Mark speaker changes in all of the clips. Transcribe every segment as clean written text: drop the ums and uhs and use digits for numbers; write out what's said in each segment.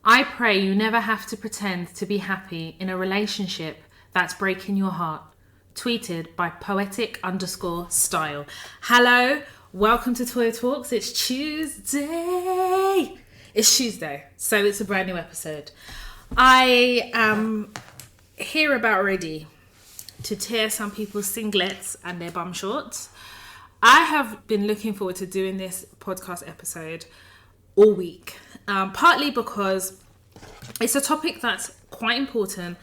Speaker 1: I pray you never have to pretend to be happy in a relationship that's breaking your heart. Tweeted by poetic_style. Hello, welcome to Toy Talks. It's Tuesday. So it's a brand new episode. I am here about ready to tear some people's singlets and their bum shorts. I have been looking forward to doing this podcast episode all week, partly because it's a topic that's quite important,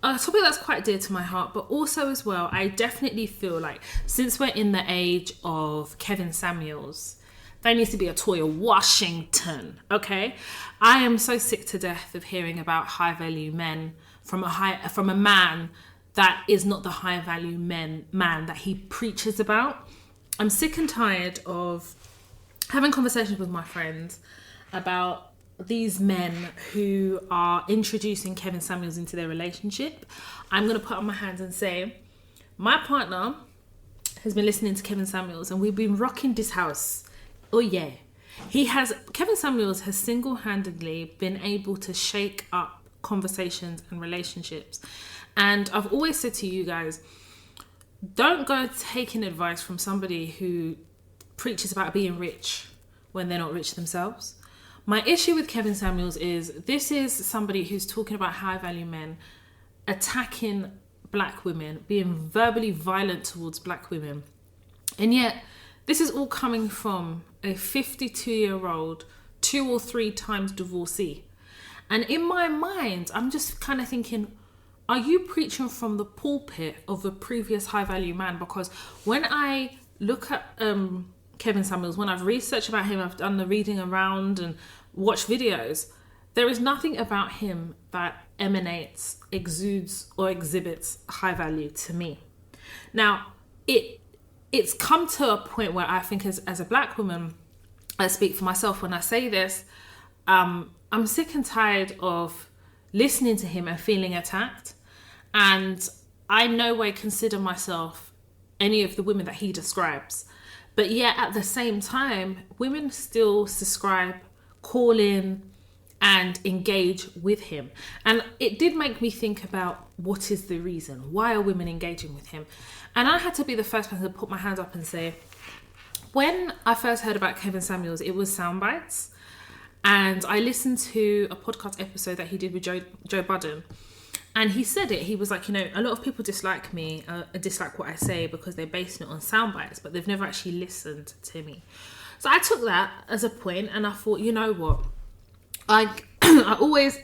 Speaker 1: a topic that's quite dear to my heart, but also as well, I definitely feel like since we're in the age of Kevin Samuels, there needs to be a Toya Washington, okay? I am so sick to death of hearing about high value men from a man that is not the high value man that he preaches about. I'm sick and tired of having conversations with my friends about these men who are introducing Kevin Samuels into their relationship. I'm going to put up my hands and say, my partner has been listening to Kevin Samuels and we've been rocking this house. Oh yeah. Kevin Samuels has single-handedly been able to shake up conversations and relationships. And I've always said to you guys, don't go taking advice from somebody who preaches about being rich when they're not rich themselves. My issue with Kevin Samuels is this is somebody who's talking about high value men, attacking black women, being verbally violent towards black women. And yet this is all coming from a 52-year-old, 2 or 3 times divorcee. And in my mind, I'm just kind of thinking, are you preaching from the pulpit of a previous high-value man? Because when I look at Kevin Samuels, when I've researched about him, I've done the reading around and watched videos, there is nothing about him that emanates, exudes, or exhibits high value to me. Now, it's come to a point where I think as a black woman, I speak for myself when I say this, I'm sick and tired of listening to him and feeling attacked. And I no way consider myself any of the women that he describes. But yet at the same time, women still subscribe, call in and engage with him. And it did make me think about what is the reason? Why are women engaging with him? And I had to be the first person to put my hands up and say, when I first heard about Kevin Samuels, it was sound bites. And I listened to a podcast episode that he did with Joe Budden. And he said it, he was like, a lot of people dislike me, dislike what I say because they're basing it on sound bites, but they've never actually listened to me. So I took that as a point and I thought, you know what? I always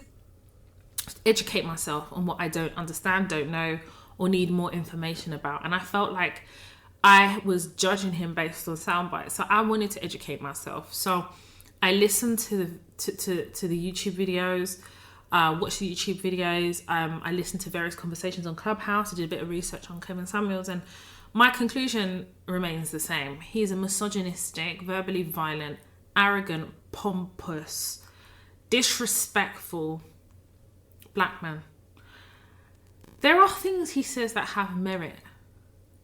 Speaker 1: educate myself on what I don't understand, don't know, or need more information about. And I felt like I was judging him based on sound bites. So I wanted to educate myself. So I listened to the YouTube videos, watched the YouTube videos. I listened to various conversations on Clubhouse. I did a bit of research on Kevin Samuels, and my conclusion remains the same. He's a misogynistic, verbally violent, arrogant, pompous, disrespectful black man. There are things he says that have merit,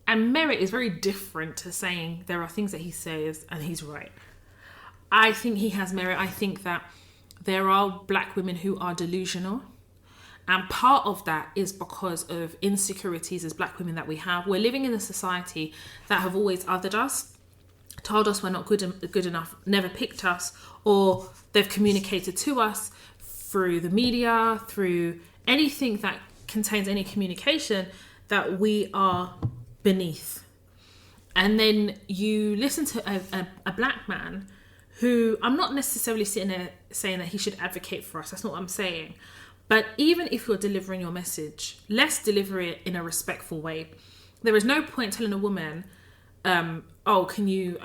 Speaker 1: and merit is very different to saying there are things that he says and he's right. I think he has merit. I think that there are black women who are delusional. And part of that is because of insecurities as black women that we have. We're living in a society that have always othered us, told us we're not good enough, never picked us, or they've communicated to us through the media, through anything that contains any communication, that we are beneath. And then you listen to a black man who, I'm not necessarily sitting there saying that he should advocate for us. That's not what I'm saying. But even if you're delivering your message, let's deliver it in a respectful way. There is no point telling a woman, can you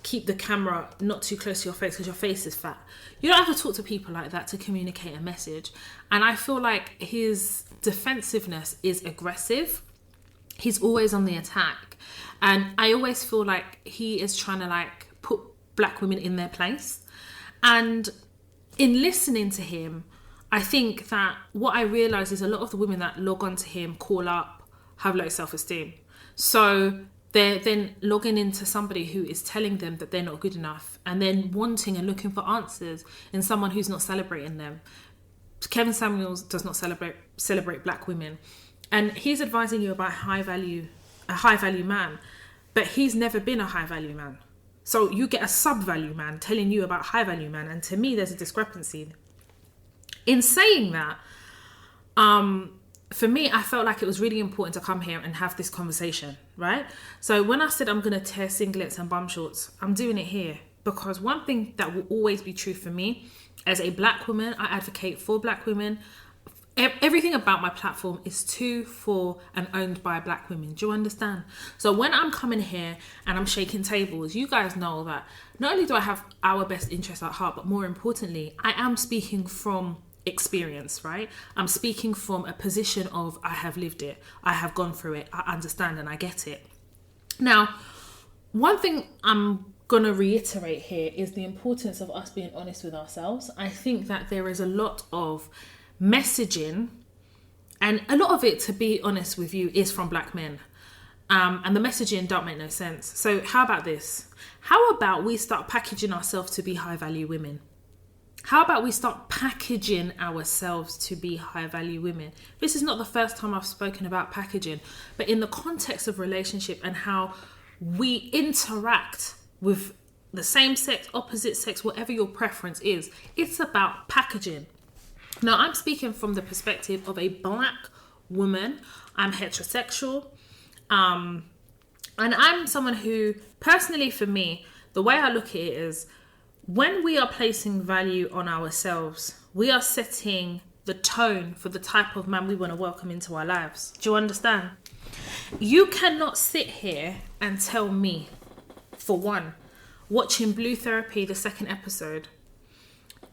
Speaker 1: keep the camera not too close to your face because your face is fat? You don't have to talk to people like that to communicate a message. And I feel like his defensiveness is aggressive. He's always on the attack. And I always feel like he is trying to put black women in their place. And in listening to him, I think that what I realise is a lot of the women that log on to him, call up, have low self-esteem. So they're then logging into somebody who is telling them that they're not good enough, and then wanting and looking for answers in someone who's not celebrating them. Kevin Samuels does not celebrate black women, and he's advising you about a high value man, but he's never been a high value man. So you get a sub value man telling you about high value man, and to me there's a discrepancy. In saying that, for me, I felt like it was really important to come here and have this conversation, right? So when I said I'm going to tear singlets and bum shorts, I'm doing it here because one thing that will always be true for me as a black woman, I advocate for black women. Everything about my platform is to, for, and owned by black women. Do you understand? So when I'm coming here and I'm shaking tables, you guys know that not only do I have our best interests at heart, but more importantly, I am speaking from experience, right? I'm speaking from a position of I have lived it, I have gone through it, I understand and I get it. Now, one thing I'm gonna reiterate here is the importance of us being honest with ourselves. I think that there is a lot of messaging, and a lot of it, to be honest with you, is from black men, and the messaging don't make no sense. So how about this? How about we start packaging ourselves to be high value women? How about we start packaging ourselves to be high value women? This is not the first time I've spoken about packaging, but in the context of relationship and how we interact with the same sex, opposite sex, whatever your preference is, it's about packaging. Now, I'm speaking from the perspective of a black woman. I'm heterosexual. And I'm someone who, personally for me, the way I look at it is, when we are placing value on ourselves, we are setting the tone for the type of man we want to welcome into our lives. Do you understand? You cannot sit here and tell me, for one, watching Blue Therapy, the second episode,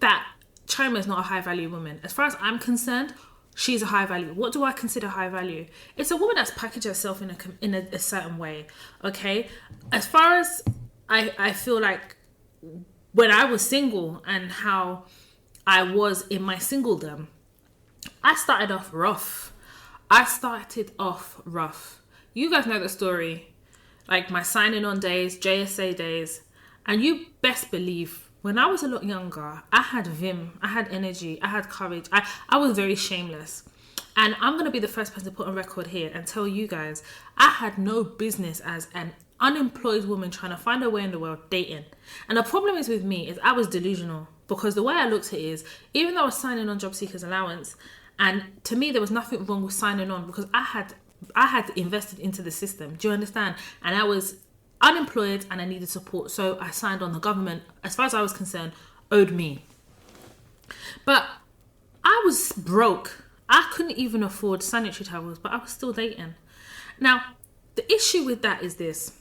Speaker 1: that Choma is not a high value woman. As far as I'm concerned, she's a high value. What do I consider high value? It's a woman that's packaged herself in a certain way, okay? As far as I feel like when I was single and how I was in my singledom, I started off rough. You guys know the story. Like my signing on days, JSA days. And you best believe, when I was a lot younger, I had vim, I had energy, I had courage. I was very shameless. And I'm going to be the first person to put on record here and tell you guys, I had no business as an unemployed woman trying to find her way in the world dating. And the problem is with me is I was delusional, because the way I looked at it is, even though I was signing on job seekers allowance, and to me there was nothing wrong with signing on because I had invested into the system. Do you understand? And I was unemployed and I needed support, so I signed on. The government, as far as I was concerned, owed me. But I was broke. I couldn't even afford sanitary towels, but I was still dating. Now, the issue with that is this.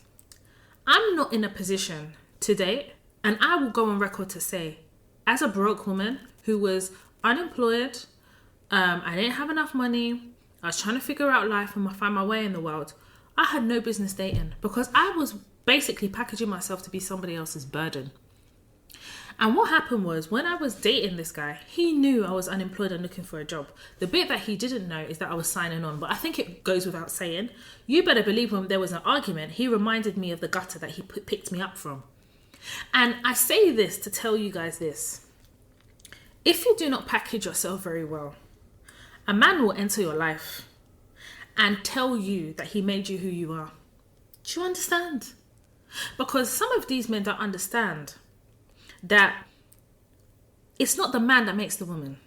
Speaker 1: I'm not in a position to date, and I will go on record to say, as a broke woman who was unemployed, I didn't have enough money, I was trying to figure out life and find my way in the world, I had no business dating because I was basically packaging myself to be somebody else's burden. And what happened was, when I was dating this guy, he knew I was unemployed and looking for a job. The bit that he didn't know is that I was signing on, but I think it goes without saying. You better believe when there was an argument, he reminded me of the gutter that he picked me up from. And I say this to tell you guys this. If you do not package yourself very well, a man will enter your life and tell you that he made you who you are. Do you understand? Because some of these men don't understand that it's not the man that makes the woman.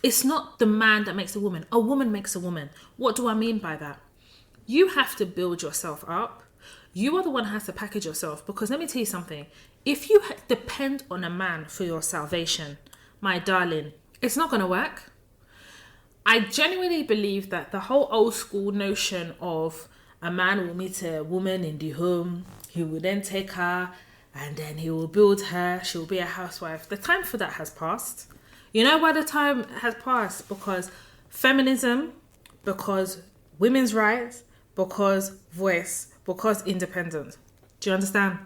Speaker 1: It's not the man that makes the woman. A woman makes a woman. What do I mean by that? You have to build yourself up. You are the one who has to package yourself. Because let me tell you something. If you depend on a man for your salvation, my darling, it's not going to work. I genuinely believe that the whole old school notion of a man will meet a woman in the home, he will then take her, and then he will build her, she will be a housewife. The time for that has passed. You know why the time has passed? Because feminism, because women's rights, because voice, because independence. Do you understand?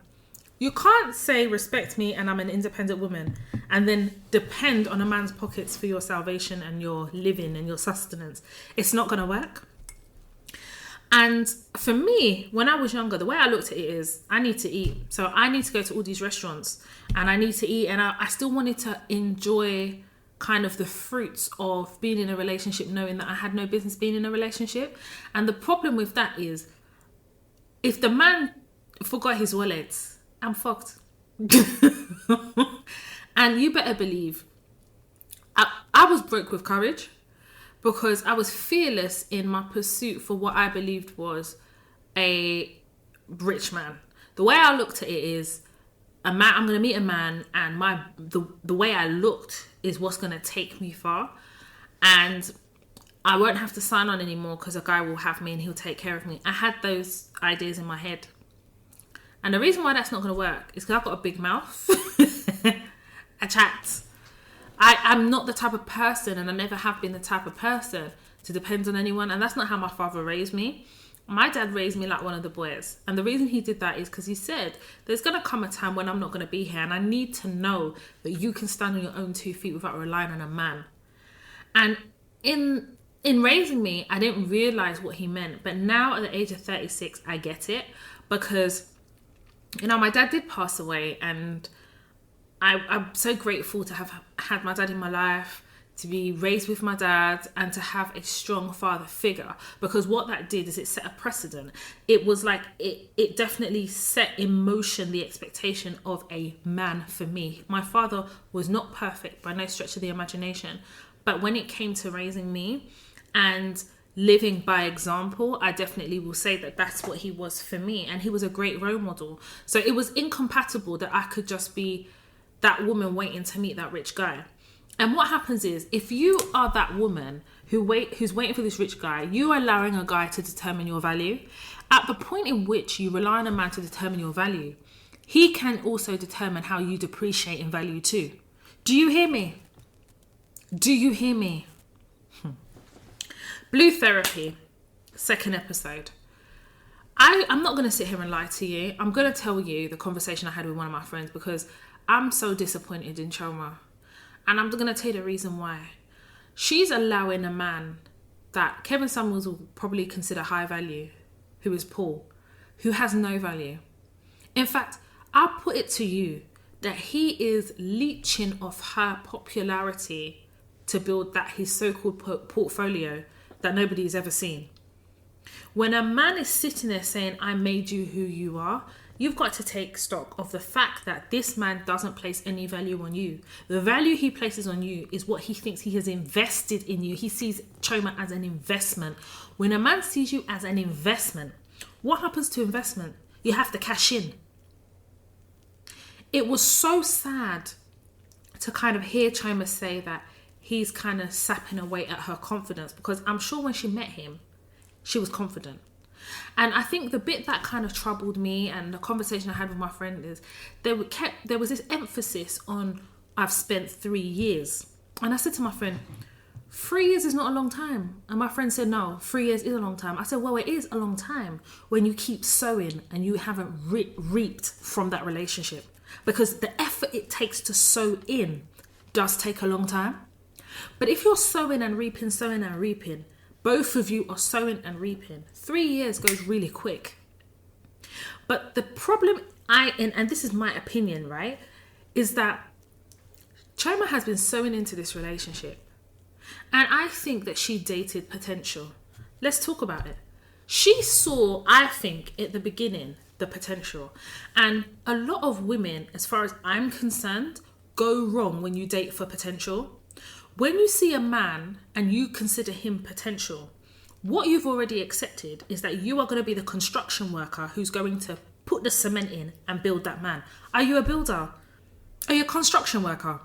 Speaker 1: You can't say respect me and I'm an independent woman and then depend on a man's pockets for your salvation and your living and your sustenance. It's not going to work. And for me, when I was younger, the way I looked at it is I need to eat. So I need to go to all these restaurants and I need to eat. And I still wanted to enjoy kind of the fruits of being in a relationship, knowing that I had no business being in a relationship. And the problem with that is if the man forgot his wallet, I'm fucked. And you better believe I was broke with courage, because I was fearless in my pursuit for what I believed was a rich man. The way I looked at it is, I'm going to meet a man, and the way I looked is what's going to take me far. And I won't have to sign on anymore because a guy will have me and he'll take care of me. I had those ideas in my head. And the reason why that's not going to work is because I've got a big mouth. I chat. I'm not the type of person, and I never have been the type of person to depend on anyone. And that's not how my father raised me. My dad raised me like one of the boys. And the reason he did that is because he said, there's going to come a time when I'm not going to be here. And I need to know that you can stand on your own 2 feet without relying on a man. And in raising me, I didn't realize what he meant. But now at the age of 36, I get it. Because, my dad did pass away, and I'm so grateful to have had my dad in my life, to be raised with my dad, and to have a strong father figure. Because what that did is it set a precedent. It was like, it definitely set in motion the expectation of a man for me. My father was not perfect by no stretch of the imagination. But when it came to raising me and living by example, I definitely will say that that's what he was for me. And he was a great role model. So it was incompatible that I could just be that woman waiting to meet that rich guy. And what happens is, if you are that woman who's waiting for this rich guy, you are allowing a guy to determine your value. At the point in which you rely on a man to determine your value, he can also determine how you depreciate in value too. Do you hear me? Do you hear me? Blue Therapy, 2nd episode. I'm not going to sit here and lie to you. I'm going to tell you the conversation I had with one of my friends, because I'm so disappointed in Choma. And I'm going to tell you the reason why. She's allowing a man that Kevin Samuels will probably consider high value, who is Paul, who has no value. In fact, I'll put it to you that he is leeching off her popularity to build his so-called portfolio that nobody's ever seen. When a man is sitting there saying, I made you who you are, you've got to take stock of the fact that this man doesn't place any value on you. The value he places on you is what he thinks he has invested in you. He sees Choma as an investment. When a man sees you as an investment, what happens to investment? You have to cash in. It was so sad to kind of hear Choma say that he's kind of sapping away at her confidence, because I'm sure when she met him, she was confident. And I think the bit that kind of troubled me, and the conversation I had with my friend, is there was this emphasis on, I've spent 3 years. And I said to my friend, 3 years is not a long time. And my friend said, no, 3 years is a long time. I said, well, it is a long time when you keep sowing and you haven't reaped from that relationship. Because the effort it takes to sow in does take a long time. But if you're sowing and reaping, both of you are sowing and reaping, 3 years goes really quick. But the problem, and this is my opinion, right, is that Choma has been sowing into this relationship. And I think that she dated potential. Let's talk about it. She saw, I think, at the beginning, the potential. And a lot of women, as far as I'm concerned, go wrong when you date for potential. When you see a man and you consider him potential, what you've already accepted is that you are going to be the construction worker who's going to put the cement in and build that man. Are you a builder? Are you a construction worker?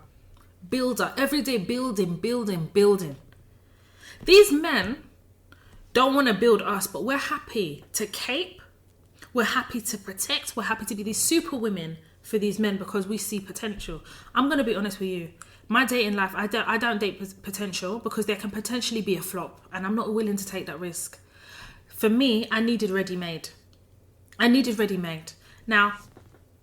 Speaker 1: Builder. Every day building. These men don't want to build us, but we're happy to cape. We're happy to protect. We're happy to be these super women for these men because we see potential. I'm going to be honest with you. My dating life, I don't date potential because there can potentially be a flop, and I'm not willing to take that risk. For me, I needed ready-made. Now,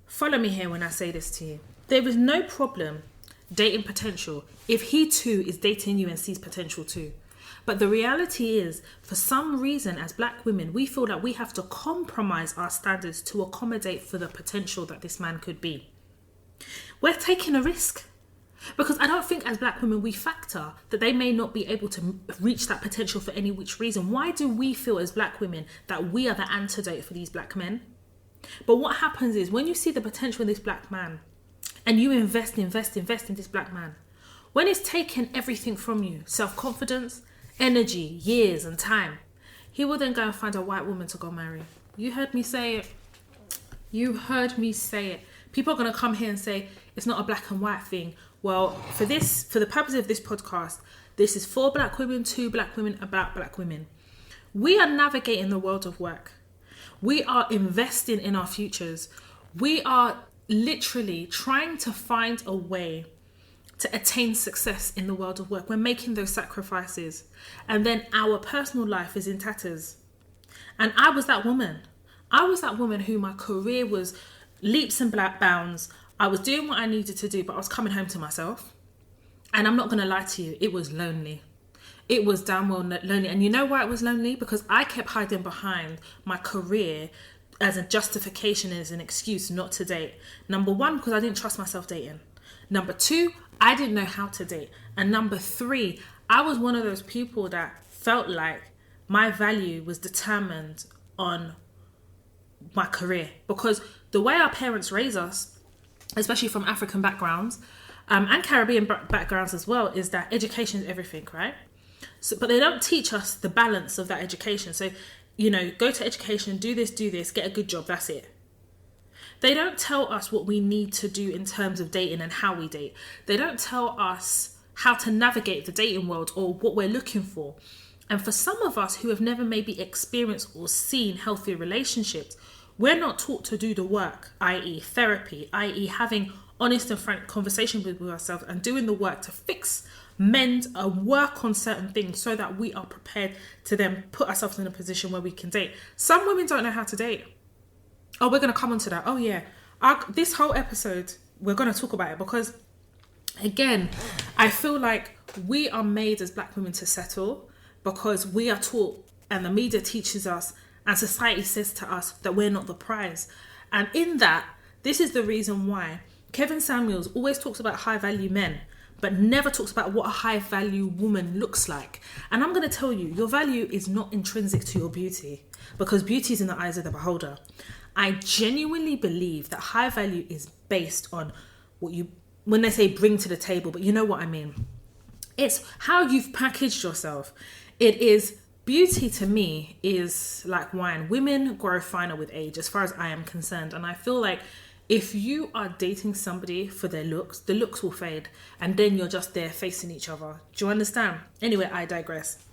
Speaker 1: follow me here when I say this to you. There is no problem dating potential if he too is dating you and sees potential too. But the reality is, for some reason, as black women, we feel that we have to compromise our standards to accommodate for the potential that this man could be. We're taking a risk. Because I don't think as black women we factor that they may not be able to reach that potential for any which reason. Why do we feel as black women that we are the antidote for these black men? But what happens is when you see the potential in this black man and you invest in this black man, when it's taken everything from you, self-confidence, energy, years and time, he will then go and find a white woman to go marry. You heard me say it. You heard me say it. People are going to come here and say it's not a black and white thing. Well, for the purpose of this podcast, this is for black women, to black women, about black women. We are navigating the world of work. We are investing in our futures. We are literally trying to find a way to attain success in the world of work. We're making those sacrifices. And then our personal life is in tatters. And I was that woman. I was that woman who my career was leaps and bounds. I was doing what I needed to do, but I was coming home to myself. And I'm not going to lie to you, it was lonely. It was damn well lonely. And you know why it was lonely? Because I kept hiding behind my career as a justification, as an excuse not to date. Number one, because I didn't trust myself dating. Number two, I didn't know how to date. And number three, I was one of those people that felt like my value was determined on my career. Because the way our parents raise us, especially from African backgrounds and Caribbean backgrounds as well, is that education is everything, right? So, but they don't teach us the balance of that education. So, go to education, do this, get a good job, that's it. They don't tell us what we need to do in terms of dating and how we date. They don't tell us how to navigate the dating world or what we're looking for. And for some of us who have never maybe experienced or seen healthy relationships, we're not taught to do the work, i.e. therapy, i.e. having honest and frank conversation with ourselves and doing the work to fix, mend, work on certain things so that we are prepared to then put ourselves in a position where we can date. Some women don't know how to date. Oh, we're going to come on to that. Oh yeah. This whole episode, we're going to talk about it because, again, I feel like we are made as black women to settle because we are taught and the media teaches us and society says to us that we're not the prize. And in that, this is the reason why Kevin Samuels always talks about high value men, but never talks about what a high value woman looks like. And I'm going to tell you, your value is not intrinsic to your beauty because beauty is in the eyes of the beholder. I genuinely believe that high value is based on what you, when they say bring to the table, but you know what I mean. It's how you've packaged yourself. It is beauty to me is like wine. Women grow finer with age as far as I am concerned. And I feel like if you are dating somebody for their looks, the looks will fade and then you're just there facing each other. Do you understand? Anyway, I digress.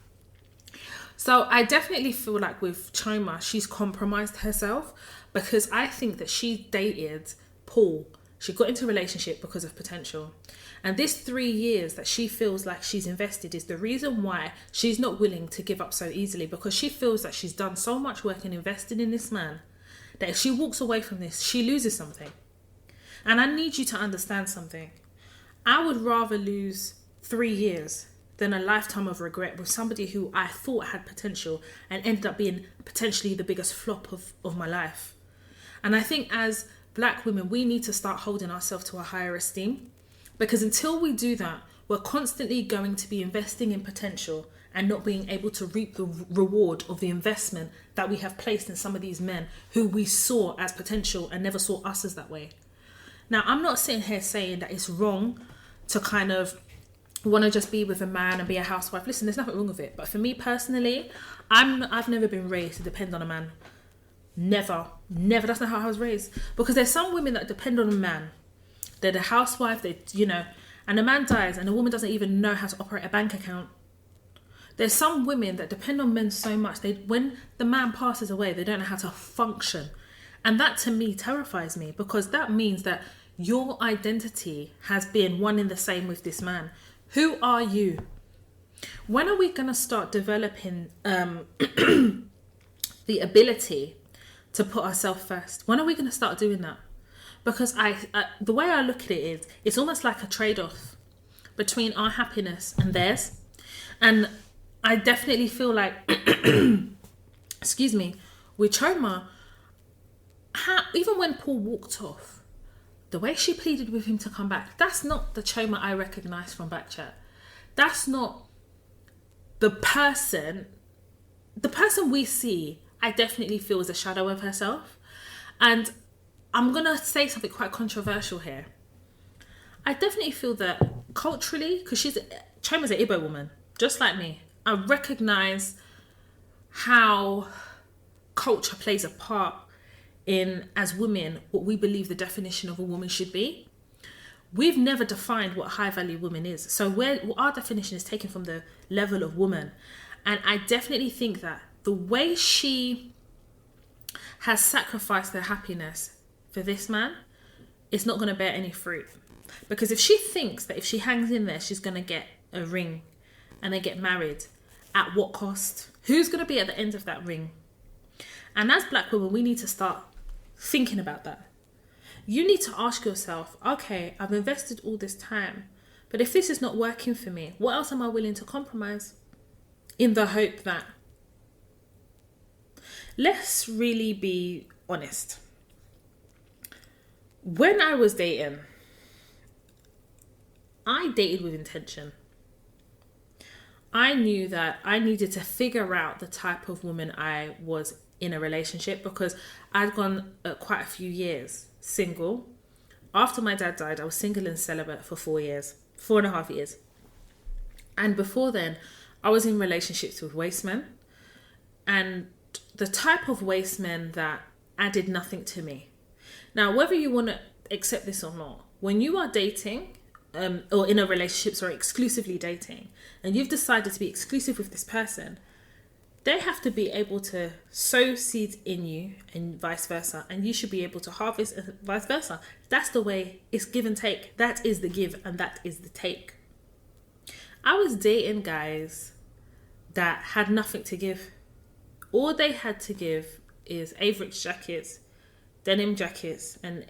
Speaker 1: So I definitely feel like with Chima, she's compromised herself because I think that she dated Paul. She got into a relationship because of potential. And this 3 years that she feels like she's invested is the reason why she's not willing to give up so easily, because she feels that she's done so much work and invested in this man that if she walks away from this, she loses something. And I need you to understand something. I would rather lose 3 years than a lifetime of regret with somebody who I thought had potential and ended up being potentially the biggest flop of my life. And I think as black women, we need to start holding ourselves to a higher esteem, because until we do that, we're constantly going to be investing in potential and not being able to reap the reward of the investment that we have placed in some of these men who we saw as potential and never saw us as that way. Now, I'm not sitting here saying that it's wrong to kind of want to just be with a man and be a housewife. Listen, there's nothing wrong with it. But for me personally, I've never been raised to depend on a man. Never. That's not how I was raised. Because there's some women that depend on a man. They're the housewife, and the man dies and the woman doesn't even know how to operate a bank account. There's some women that depend on men so much, when the man passes away, they don't know how to function. And that to me terrifies me, because that means that your identity has been one and the same with this man. Who are you? When are we going to start developing the ability to put ourselves first? When are we going to start doing that? Because the way I look at it is, it's almost like a trade-off between our happiness and theirs. And I definitely feel like, excuse me, with Choma, even when Paul walked off, the way she pleaded with him to come back, that's not the Choma I recognise from Backchat. That's not the person we see. I definitely feel is a shadow of herself. And I'm going to say something quite controversial here. I definitely feel that culturally, because Choma's an Igbo woman, just like me, I recognise how culture plays a part in, as women, what we believe the definition of a woman should be. We've never defined what high value woman is. So our definition is taken from the level of woman. And I definitely think that the way she has sacrificed her happiness for this man, it's not going to bear any fruit. Because if she thinks that if she hangs in there, she's going to get a ring and they get married, at what cost? Who's going to be at the end of that ring? And as black women, we need to start thinking about that. You need to ask yourself, okay, I've invested all this time, but if this is not working for me, what else am I willing to compromise? In the hope that, let's really be honest. When I was dating, I dated with intention. I knew that I needed to figure out the type of woman I was in a relationship, because I'd gone quite a few years single. After my dad died, I was single and celibate for 4.5 years. And before then, I was in relationships with waste men. And the type of waste men that added nothing to me. Now, whether you want to accept this or not, when you are dating, or in a relationship, or exclusively dating, and you've decided to be exclusive with this person, they have to be able to sow seeds in you and vice versa. And you should be able to harvest and vice versa. That's the way it's give and take. That is the give and that is the take. I was dating guys that had nothing to give. All they had to give is Averix jackets, denim jackets, and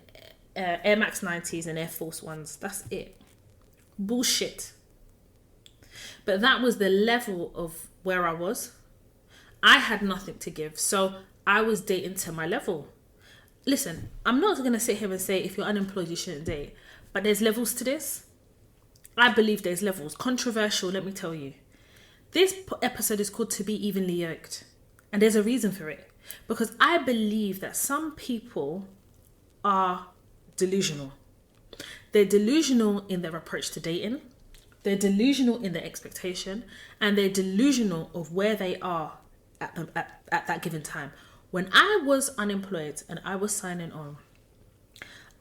Speaker 1: Air Max 90s and Air Force Ones. That's it. Bullshit. But that was the level of where I was. I had nothing to give, so I was dating to my level. Listen, I'm not going to sit here and say if you're unemployed you shouldn't date, but there's levels to this. I believe there's levels. Controversial, let me tell you. This episode is called To Be Evenly Yoked, and there's a reason for it. Because I believe that some people are delusional. They're delusional in their approach to dating. They're delusional in their expectation, and they're delusional of where they are at that given time. When I was unemployed and I was signing on,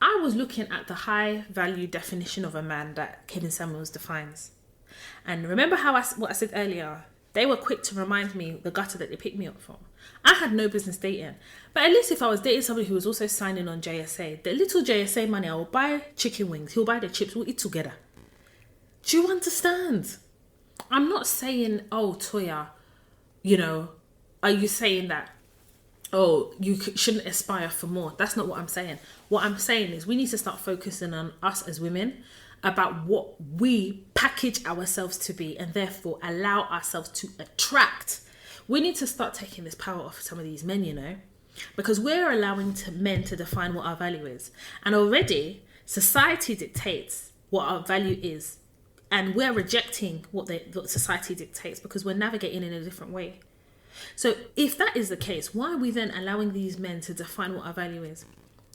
Speaker 1: I was looking at the high value definition of a man that Kevin Samuels defines. And remember what I said earlier, they were quick to remind me the gutter that they picked me up from. I had no business dating. But at least if I was dating somebody who was also signing on JSA, the little JSA money, I will buy chicken wings, he'll buy the chips, we'll eat together. Do you understand? I'm not saying, oh, Toya, are you saying that, oh, you shouldn't aspire for more? That's not what I'm saying. What I'm saying is we need to start focusing on us as women, about what we package ourselves to be, and therefore allow ourselves to attract. We need to start taking this power off some of these men, because we're allowing men to define what our value is. And already society dictates what our value is. And we're rejecting what society dictates because we're navigating in a different way. So if that is the case, why are we then allowing these men to define what our value is?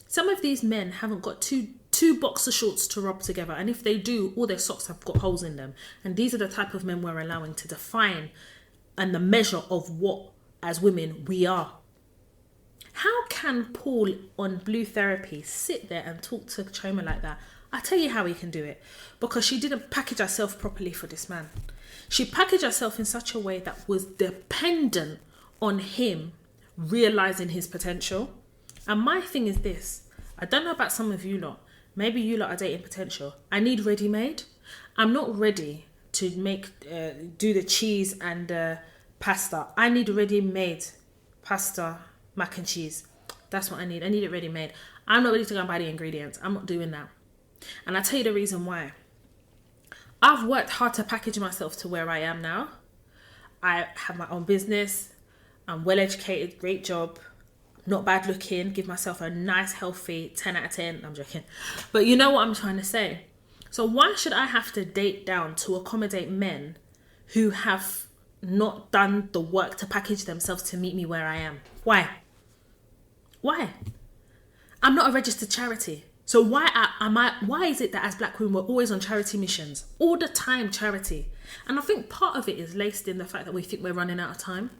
Speaker 1: Some of these men haven't got two boxer shorts to rub together. And if they do, all their socks have got holes in them. And these are the type of men we're allowing to define and the measure of what, as women, we are. How can Paul on Blue Therapy sit there and talk to Choma like that? I tell you how he can do it. Because she didn't package herself properly for this man. She packaged herself in such a way that was dependent on him realizing his potential. And my thing is this. I don't know about some of you lot. Maybe you lot are dating potential. I need ready-made. I'm not ready to do the cheese and pasta. I need ready-made pasta, mac and cheese. That's what I need. I need it ready-made. I'm not ready to go and buy the ingredients. I'm not doing that. And I'll tell you the reason why. I've worked hard to package myself to where I am now. I have my own business. I'm well educated, great job, not bad looking, give myself a nice, healthy 10 out of 10. I'm joking. But you know what I'm trying to say. So why should I have to date down to accommodate men who have not done the work to package themselves to meet me where I am? Why? Why? I'm not a registered charity. So why is it that as black women we're always on charity missions? All the time charity. And I think part of it is laced in the fact that we think we're running out of time.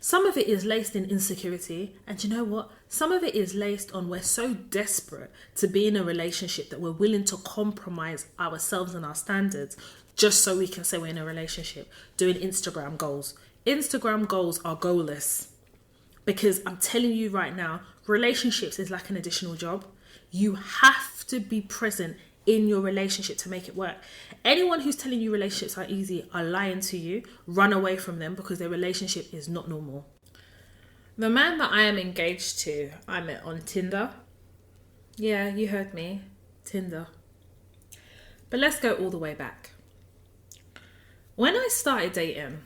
Speaker 1: Some of it is laced in insecurity. And you know what? Some of it is laced on we're so desperate to be in a relationship that we're willing to compromise ourselves and our standards just so we can say we're in a relationship. Doing Instagram goals. Instagram goals are goalless. Because I'm telling you right now, relationships is like an additional job. You have to be present in your relationship to make it work. Anyone who's telling you relationships are easy are lying to you. Run away from them because their relationship is not normal. The man that I am engaged to, I met on Tinder. Yeah, you heard me. Tinder. But let's go all the way back. When I started dating,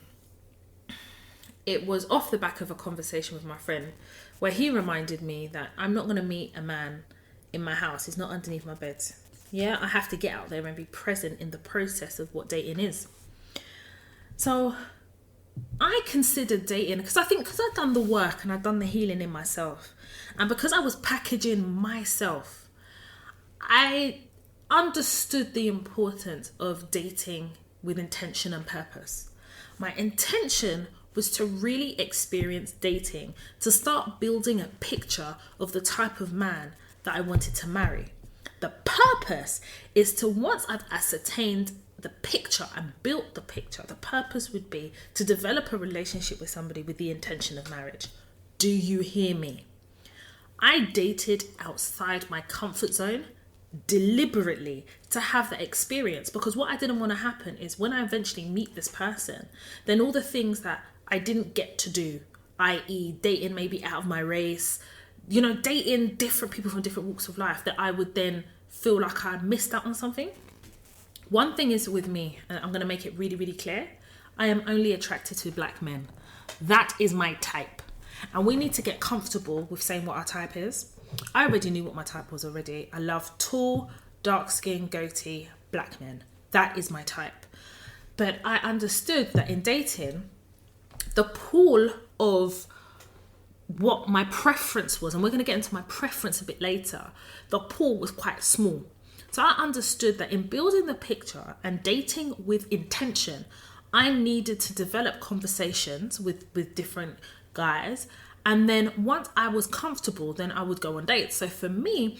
Speaker 1: it was off the back of a conversation with my friend where he reminded me that I'm not going to meet a man in my house. He's not underneath my bed. Yeah, I have to get out there and be present in the process of what dating is. So I considered dating because I'd done the work and I'd done the healing in myself. And because I was packaging myself, I understood the importance of dating with intention and purpose. My intention was to really experience dating, to start building a picture of the type of man that I wanted to marry. The purpose is to, once I've ascertained the picture and built the picture, the purpose would be to develop a relationship with somebody with the intention of marriage. Do you hear me? I dated outside my comfort zone deliberately to have that experience, because what I didn't want to happen is when I eventually meet this person, then all the things that I didn't get to do, i.e. dating maybe out of my race, dating different people from different walks of life, that I would then feel like I missed out on something. One thing is with me, and I'm going to make it really, really clear, I am only attracted to black men. That is my type. And we need to get comfortable with saying what our type is. I already knew what my type was already. I love tall, dark skin, goatee, black men. That is my type. But I understood that in dating, the pool of what my preference was, and we're going to get into my preference a bit later, the pool was quite small. So I understood that in building the picture and dating with intention, I needed to develop conversations with different guys. And then once I was comfortable, then I would go on dates. So for me,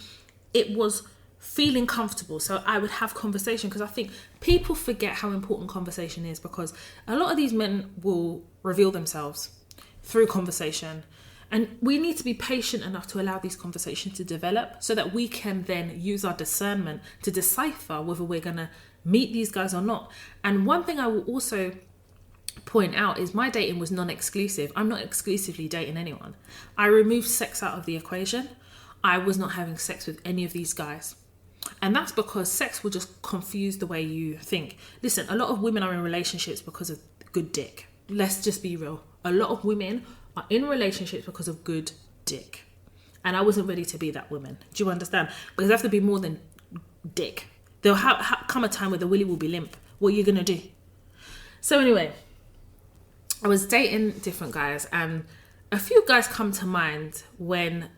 Speaker 1: it was feeling comfortable. So I would have conversation, because I think people forget how important conversation is, because a lot of these men will reveal themselves through conversation. And we need to be patient enough to allow these conversations to develop so that we can then use our discernment to decipher whether we're going to meet these guys or not. And one thing I will also point out is my dating was non-exclusive. I'm not exclusively dating anyone. I removed sex out of the equation. I was not having sex with any of these guys. And that's because sex will just confuse the way you think. Listen, a lot of women are in relationships because of good dick. Let's just be real. A lot of women are in relationships because of good dick. And I wasn't ready to be that woman. Do you understand? Because there have to be more than dick. There'll come a time where the willy will be limp. What are you going to do? So anyway, I was dating different guys, and a few guys come to mind when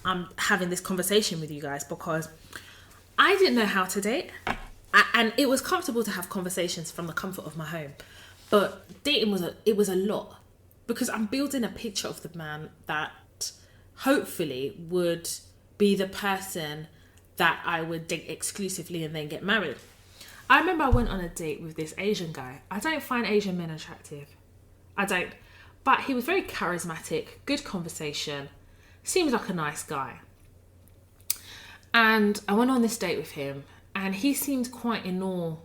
Speaker 1: I'm having this conversation with you guys, because I didn't know how to date, and it was comfortable to have conversations from the comfort of my home, but dating was a lot, because I'm building a picture of the man that hopefully would be the person that I would date exclusively and then get married. I remember I went on a date with this Asian guy. I don't find Asian men attractive. I don't. But he was very charismatic, good conversation, seems like a nice guy. And I went on this date with him, and he seemed quite in awe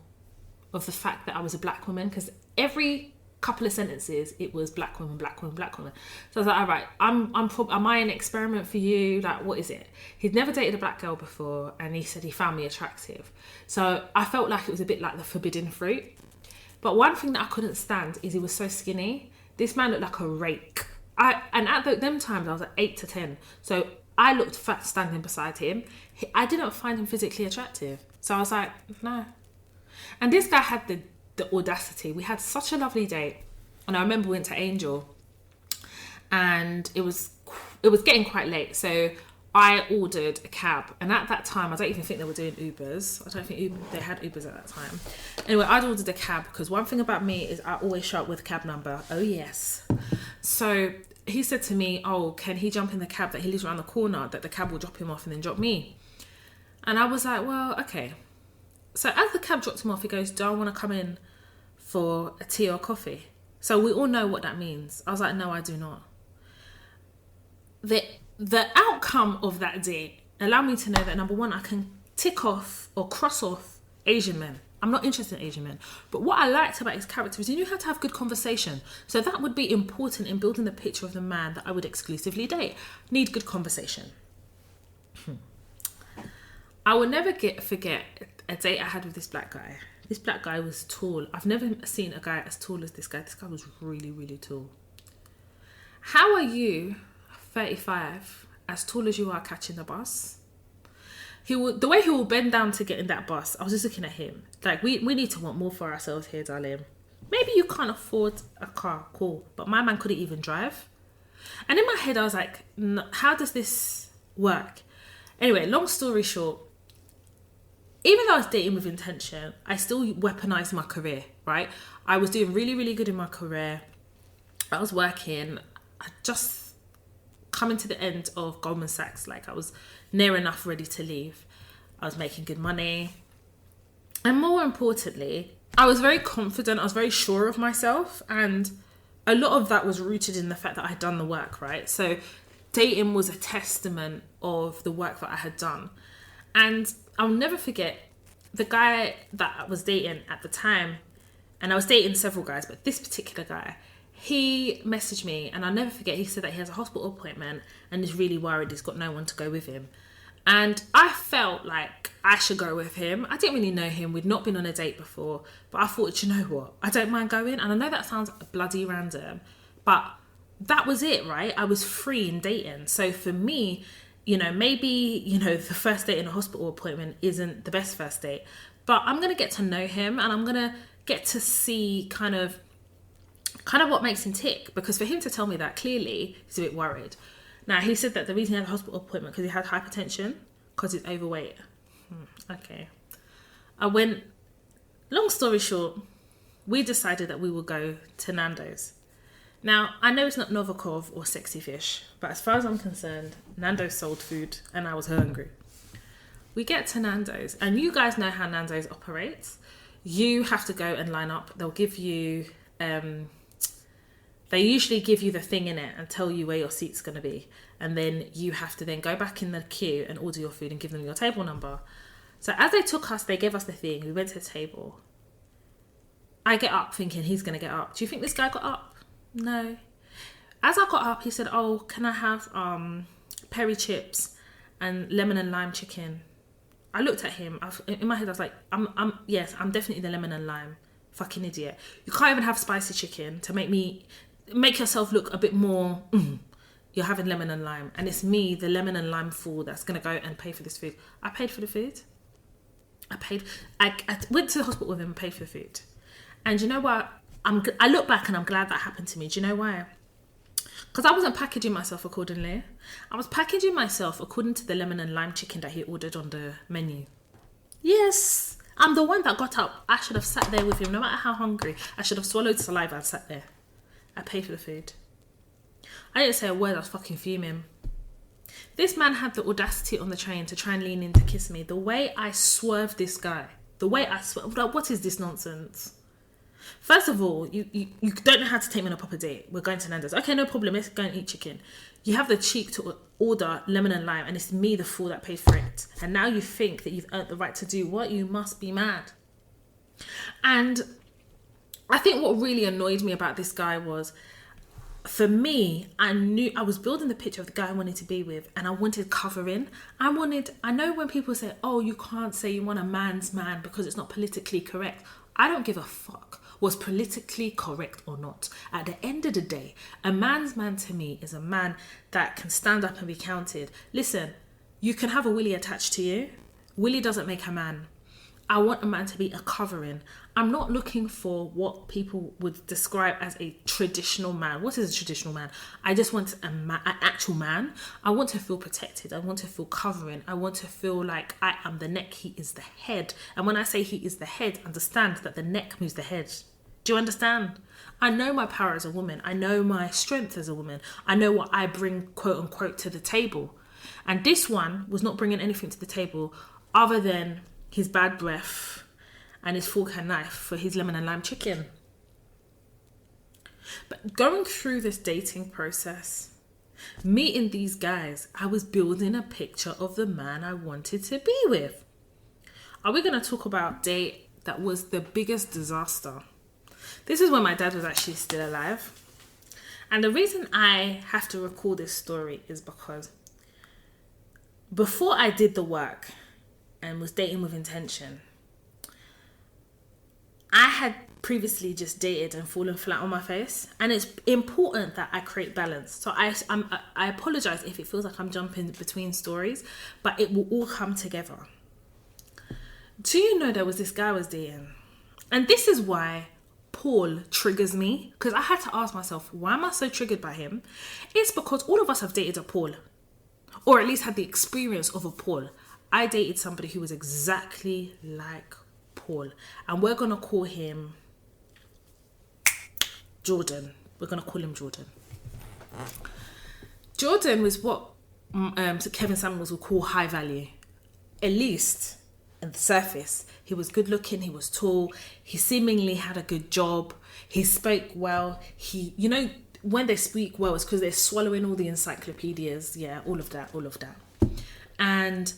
Speaker 1: of the fact that I was a black woman, because every couple of sentences it was black woman, black woman, black woman. So I was like, all right, am I an experiment for you? Like, what is it? He'd never dated a black girl before, and he said he found me attractive. So I felt like it was a bit like the forbidden fruit. But one thing that I couldn't stand is he was so skinny. This man looked like a rake. And at them times, I was at 8 to 10. So I looked fat standing beside him. I didn't find him physically attractive. So I was like, no. And this guy had the audacity. We had such a lovely date. And I remember we went to Angel. And it was getting quite late. So I ordered a cab. And at that time, I don't even think they were doing Ubers. I don't think they had Ubers at that time. Anyway, I'd ordered a cab because one thing about me is I always show up with a cab number. Oh, yes. So he said to me, oh, can he jump in the cab that he lives around the corner, that the cab will drop him off and then drop me? And I was like, well, okay. So as the cab dropped him off, he goes, do I want to come in for a tea or coffee? So we all know what that means. I was like, no, I do not. The outcome of that day allowed me to know that, number one, I can tick off or cross off Asian men. I'm not interested in Asian men. But what I liked about his character is he knew how to have good conversation. So that would be important in building the picture of the man that I would exclusively date. Need good conversation. I will never forget a date I had with this black guy. This black guy was tall. I've never seen a guy as tall as this guy. This guy was really, really tall. How are you, 35, as tall as you are, catching the bus? The way he will bend down to get in that bus, I was just looking at him. Like, we need to want more for ourselves here, darling. Maybe you can't afford a car, cool. But my man couldn't even drive. And in my head, I was like, how does this work? Anyway, long story short, even though I was dating with intention, I still weaponized my career, right? I was doing really, really good in my career. I was working. I just coming to the end of Goldman Sachs. Like, I was near enough ready to leave. I was making good money. And more importantly, I was very confident. I was very sure of myself. And a lot of that was rooted in the fact that I had done the work, right? So dating was a testament of the work that I had done. And I'll never forget the guy that I was dating at the time. And I was dating several guys, but this particular guy, he messaged me, and I'll never forget, he said that he has a hospital appointment and is really worried he's got no one to go with him. And I felt like I should go with him. I didn't really know him. We'd not been on a date before. But I thought, you know what? I don't mind going. And I know that sounds bloody random, but that was it, right? I was free in dating. So for me, maybe, the first date in a hospital appointment isn't the best first date. But I'm going to get to know him, and I'm going to get to see kind of what makes him tick, because for him to tell me that, clearly he's a bit worried. Now, he said that the reason he had a hospital appointment because he had hypertension, because he's overweight. Okay. Long story short, we decided that we would go to Nando's. Now, I know it's not Novikov or Sexy Fish, but as far as I'm concerned, Nando's sold food and I was hungry. We get to Nando's, and you guys know how Nando's operates. You have to go and line up. They'll give you... They usually give you the thing in it and tell you where your seat's going to be. And then you have to then go back in the queue and order your food and give them your table number. So as they took us, they gave us the thing. We went to the table. I get up thinking he's going to get up. Do you think this guy got up? No. As I got up, he said, oh, can I have peri chips and lemon and lime chicken? I looked at him. In my head, I was like, yes, I'm definitely the lemon and lime. Fucking idiot. You can't even have spicy chicken to make yourself look a bit more, you're having lemon and lime. And it's me, the lemon and lime fool, that's going to go and pay for this food. I paid for the food. I went to the hospital with him and paid for the food. And you know what? I look back and I'm glad that happened to me. Do you know why? Because I wasn't packaging myself accordingly. I was packaging myself according to the lemon and lime chicken that he ordered on the menu. Yes, I'm the one that got up. I should have sat there with him, no matter how hungry. I should have swallowed saliva and sat there. I paid for the food. I didn't say a word. I was fucking fuming. This man had the audacity on the train to try and lean in to kiss me. The way I swerved this guy. Like, what is this nonsense? First of all, you don't know how to take me on a proper date. We're going to Nando's. Okay, no problem. Let's go and eat chicken. You have the cheek to order lemon and lime, and it's me, the fool, that paid for it. And now you think that you've earned the right to do what? You must be mad. And I think what really annoyed me about this guy was, for me, I knew I was building the picture of the guy I wanted to be with, and I wanted covering. I know when people say, oh, you can't say you want a man's man because it's not politically correct. I don't give a fuck. was politically correct or not. At the end of the day, a man's man to me is a man that can stand up and be counted. Listen, you can have a willy attached to you. Willy doesn't make a man. I want a man to be a covering. I'm not looking for what people would describe as a traditional man. What is a traditional man? I just want an actual man. I want to feel protected. I want to feel covering. I want to feel like I am the neck, he is the head. And when I say he is the head, understand that the neck moves the head. Do you understand? I know my power as a woman. I know my strength as a woman. I know what I bring, quote unquote, to the table. And this one was not bringing anything to the table other than his bad breath and his fork and knife for his lemon and lime chicken. But going through this dating process, meeting these guys, I was building a picture of the man I wanted to be with. Are we going to talk about a date that was the biggest disaster? This is when my dad was actually still alive. And the reason I have to recall this story is because before I did the work and was dating with intention, I had previously just dated and fallen flat on my face, and it's important that I create balance. So I apologize if it feels like I'm jumping between stories, but it will all come together. Do you know there was this guy I was dating, and this is why Paul triggers me, because I had to ask myself, why am I so triggered by him? It's because all of us have dated a Paul, or at least had the experience of a Paul. I dated somebody who was exactly like Paul, and we're going to call him Jordan. We're going to call him Jordan. Jordan was what Kevin Samuels would call high value, at least on the surface. He was good looking, he was tall, he seemingly had a good job, he spoke well. He, you know, when they speak well, it's because they're swallowing all the encyclopedias, all of that. And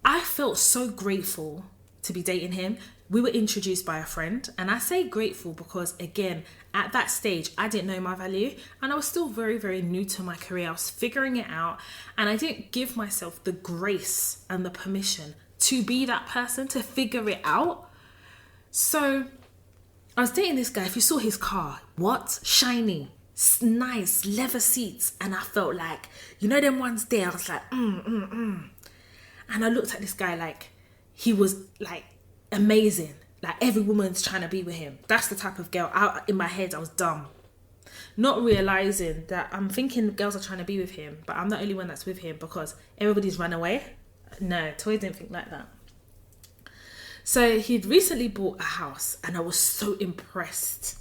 Speaker 1: I felt so grateful to be dating him. We were introduced by a friend, and I say grateful because, again, at that stage, I didn't know my value, and I was still very, very new to my career. I was figuring it out, and I didn't give myself the grace and the permission to be that person, to figure it out. So I was dating this guy. If you saw his car, what? Shiny, nice, leather seats, and I felt like, you know them ones there, I was like, And I looked at this guy like he was like amazing. Like every woman's trying to be with him. That's the type of girl. In my head, I was dumb. Not realizing that I'm thinking girls are trying to be with him, but I'm the only one that's with him because everybody's run away. No, Toy didn't think like that. So he'd recently bought a house, and I was so impressed.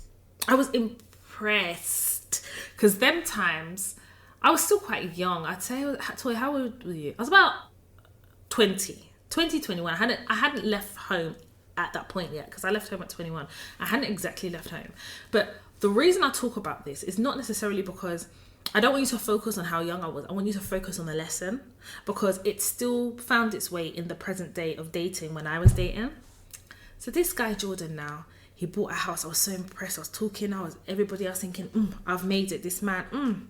Speaker 1: I was impressed because them times I was still quite young. I'd say, Toy, how old were you? I was about 20, 21. I hadn't left home at that point yet, because I left home at 21. I hadn't exactly left home. But the reason I talk about this is not necessarily because I don't want you to focus on how young I was. I want you to focus on the lesson, because it still found its way in the present day of dating when I was dating. So this guy Jordan now, he bought a house. I was so impressed. I was talking. Everybody else thinking, I've made it. This man,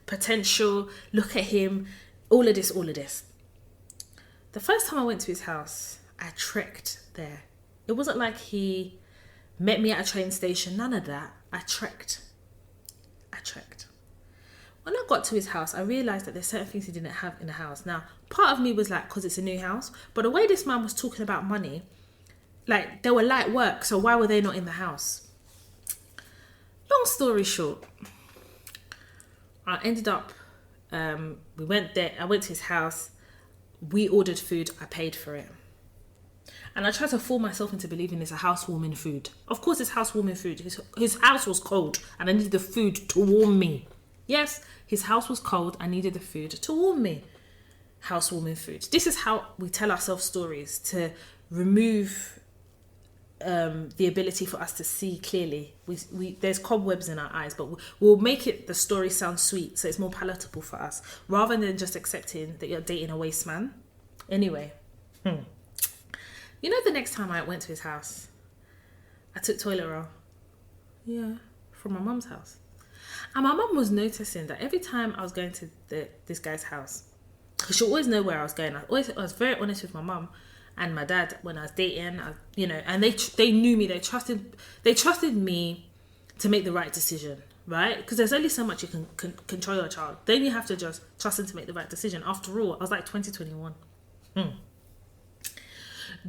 Speaker 1: potential. Look at him. All of this. The first time I went to his house, I trekked there. It wasn't like he met me at a train station. None of that. I trekked. When I got to his house, I realised that there's certain things he didn't have in the house. Now, part of me was like, because it's a new house. But the way this man was talking about money, like, they were light work. So why were they not in the house? Long story short, I ended up, we went there. I went to his house. We ordered food. I paid for it. And I tried to fool myself into believing it's a housewarming food. Of course it's housewarming food. His house was cold and I needed the food to warm me. Yes, his house was cold. I needed the food to warm me. Housewarming food. This is how we tell ourselves stories, to remove the ability for us to see clearly. There's cobwebs in our eyes, but we'll make it the story sound sweet so it's more palatable for us, rather than just accepting that you're dating a waste man. Anyway, you know, the next time I went to his house, I took toilet roll. Yeah, from my mum's house. And my mum was noticing that every time I was going to this guy's house, because she always know where I was going. I was very honest with my mum. and my dad when I was dating, and they knew me. They trusted me to make the right decision, right? Because there's only so much you can control your child. Then you have to just trust them to make the right decision. After all, I was like 2021.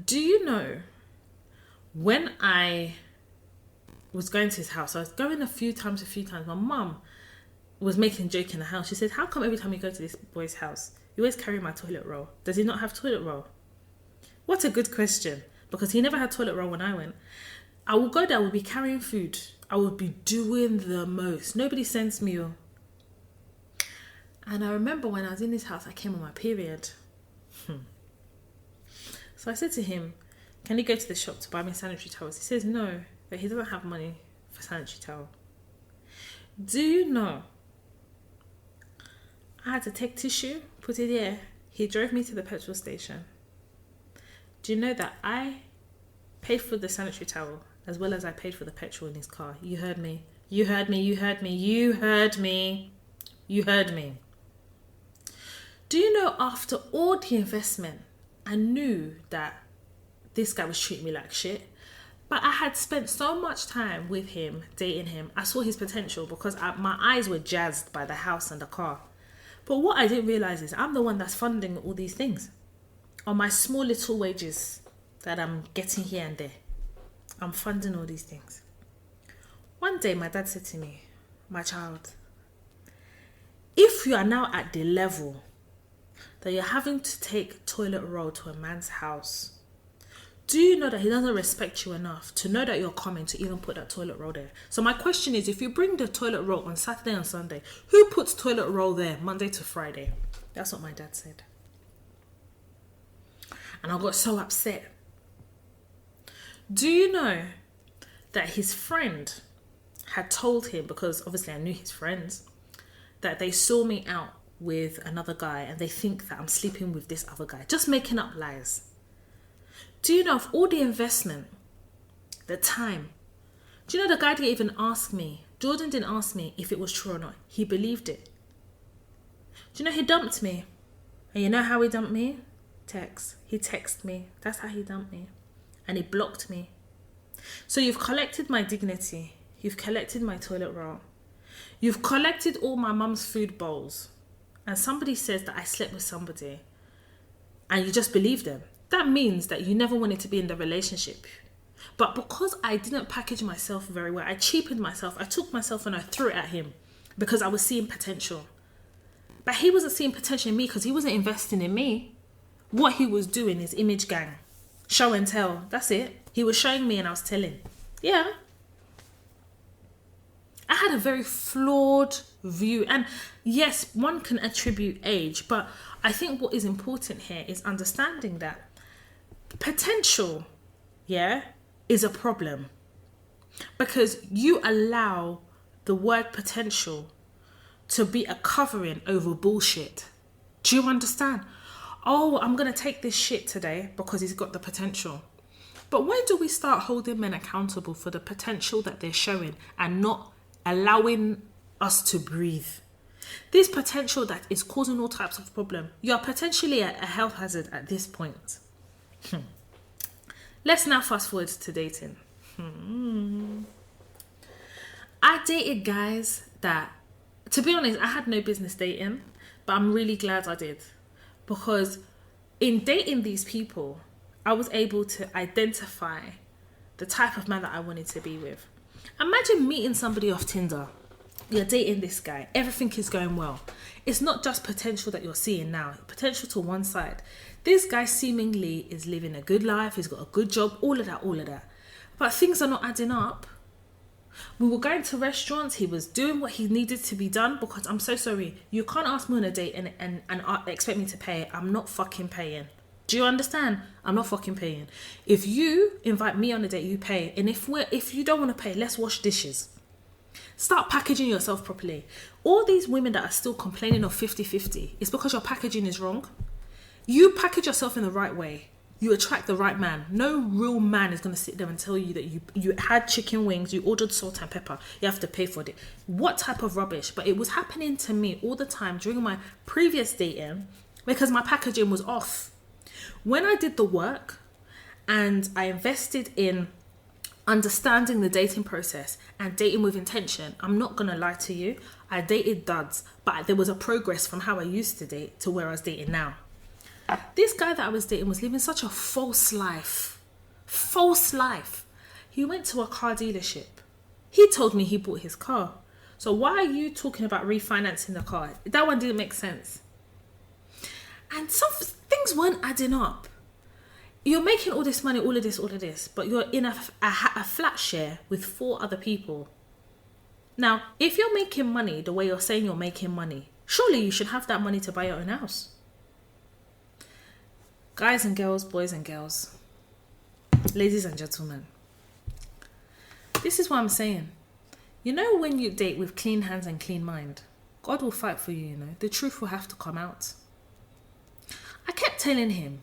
Speaker 1: Do you know, when I was going to his house, I was going a few times. My mum was making a joke in the house. She said, how come every time you go to this boy's house, you always carry my toilet roll? Does he not have toilet roll? What a good question, because he never had toilet roll when I went. I will go there, I will be carrying food. I will be doing the most. Nobody sends me. And I remember when I was in his house, I came on my period. So I said to him, can you go to the shop to buy me sanitary towels? He says no, that he doesn't have money for sanitary towel. Do you know, I had to take tissue, put it there. He drove me to the petrol station. Do you know that I paid for the sanitary towel as well as I paid for the petrol in his car? You heard me. You heard me. You heard me. You heard me. You heard me. Do you know, after all the investment, I knew that this guy was treating me like shit. But I had spent so much time with him, dating him. I saw his potential because my eyes were jazzed by the house and the car. But what I didn't realize is I'm the one that's funding all these things on my small little wages that I'm getting here and there. I'm funding all these things. One day my dad said to me, my child, if you are now at the level that you're having to take toilet roll to a man's house, do you know that he doesn't respect you enough to know that you're coming to even put that toilet roll there? So my question is, if you bring the toilet roll on Saturday and Sunday, who puts toilet roll there Monday to Friday? That's what my dad said. And I got so upset. Do you know that his friend had told him, because obviously I knew his friends, that they saw me out with another guy and they think that I'm sleeping with this other guy, just making up lies. Do you know, of all the investment, the time, do you know the guy didn't even ask me, Jordan didn't ask me if it was true or not. He believed it. Do you know he dumped me? And you know how he dumped me? Text. He texted me. That's how he dumped me. And he blocked me. So you've collected my dignity. You've collected my toilet roll. You've collected all my mum's food bowls. And somebody says that I slept with somebody. And you just believe them. That means that you never wanted to be in the relationship. But because I didn't package myself very well, I cheapened myself. I took myself and I threw it at him because I was seeing potential. But he wasn't seeing potential in me because he wasn't investing in me. What he was doing is image gang. Show and tell. That's it. He was showing me and I was telling. Yeah. I had a very flawed view. And yes, one can attribute age. But I think what is important here is understanding that potential, is a problem. Because you allow the word potential to be a covering over bullshit. Do you understand? Oh, I'm going to take this shit today because he's got the potential. But when do we start holding men accountable for the potential that they're showing and not allowing us to breathe? This potential that is causing all types of problem. You're potentially a health hazard at this point. Let's now fast forward to dating. I dated guys that, to be honest, I had no business dating, but I'm really glad I did. Because in dating these people, I was able to identify the type of man that I wanted to be with. Imagine meeting somebody off Tinder. You're dating this guy. Everything is going well. It's not just potential that you're seeing now. Potential to one side. This guy seemingly is living a good life. He's got a good job. All of that. But things are not adding up. We were going to restaurants. He was doing what he needed to be done because I'm so sorry. You can't ask me on a date and expect me to pay. I'm not fucking paying. Do you understand? I'm not fucking paying. If you invite me on a date, you pay. And if you don't want to pay, let's wash dishes. Start packaging yourself properly. All these women that are still complaining of 50-50, it's because your packaging is wrong. You package yourself in the right way. You attract the right man. No real man is going to sit there and tell you that you had chicken wings, you ordered salt and pepper, you have to pay for it. What type of rubbish? But it was happening to me all the time during my previous dating because my packaging was off. When I did the work and I invested in understanding the dating process and dating with intention, I'm not gonna lie to you, I dated duds, but there was a progress from how I used to date to where I was dating now. This guy that I was dating was living such a false life. He went to a car dealership. He told me he bought his car. So why are you talking about refinancing the car? That one didn't make sense. And some things weren't adding up. You're making all this money, all of this, but you're in a flat share with 4 other people. Now, if you're making money the way you're saying you're making money, surely you should have that money to buy your own house. Guys and girls, boys and girls, ladies and gentlemen, this is what I'm saying. You know, when you date with clean hands and clean mind, God will fight for you, you know. The truth will have to come out. I kept telling him,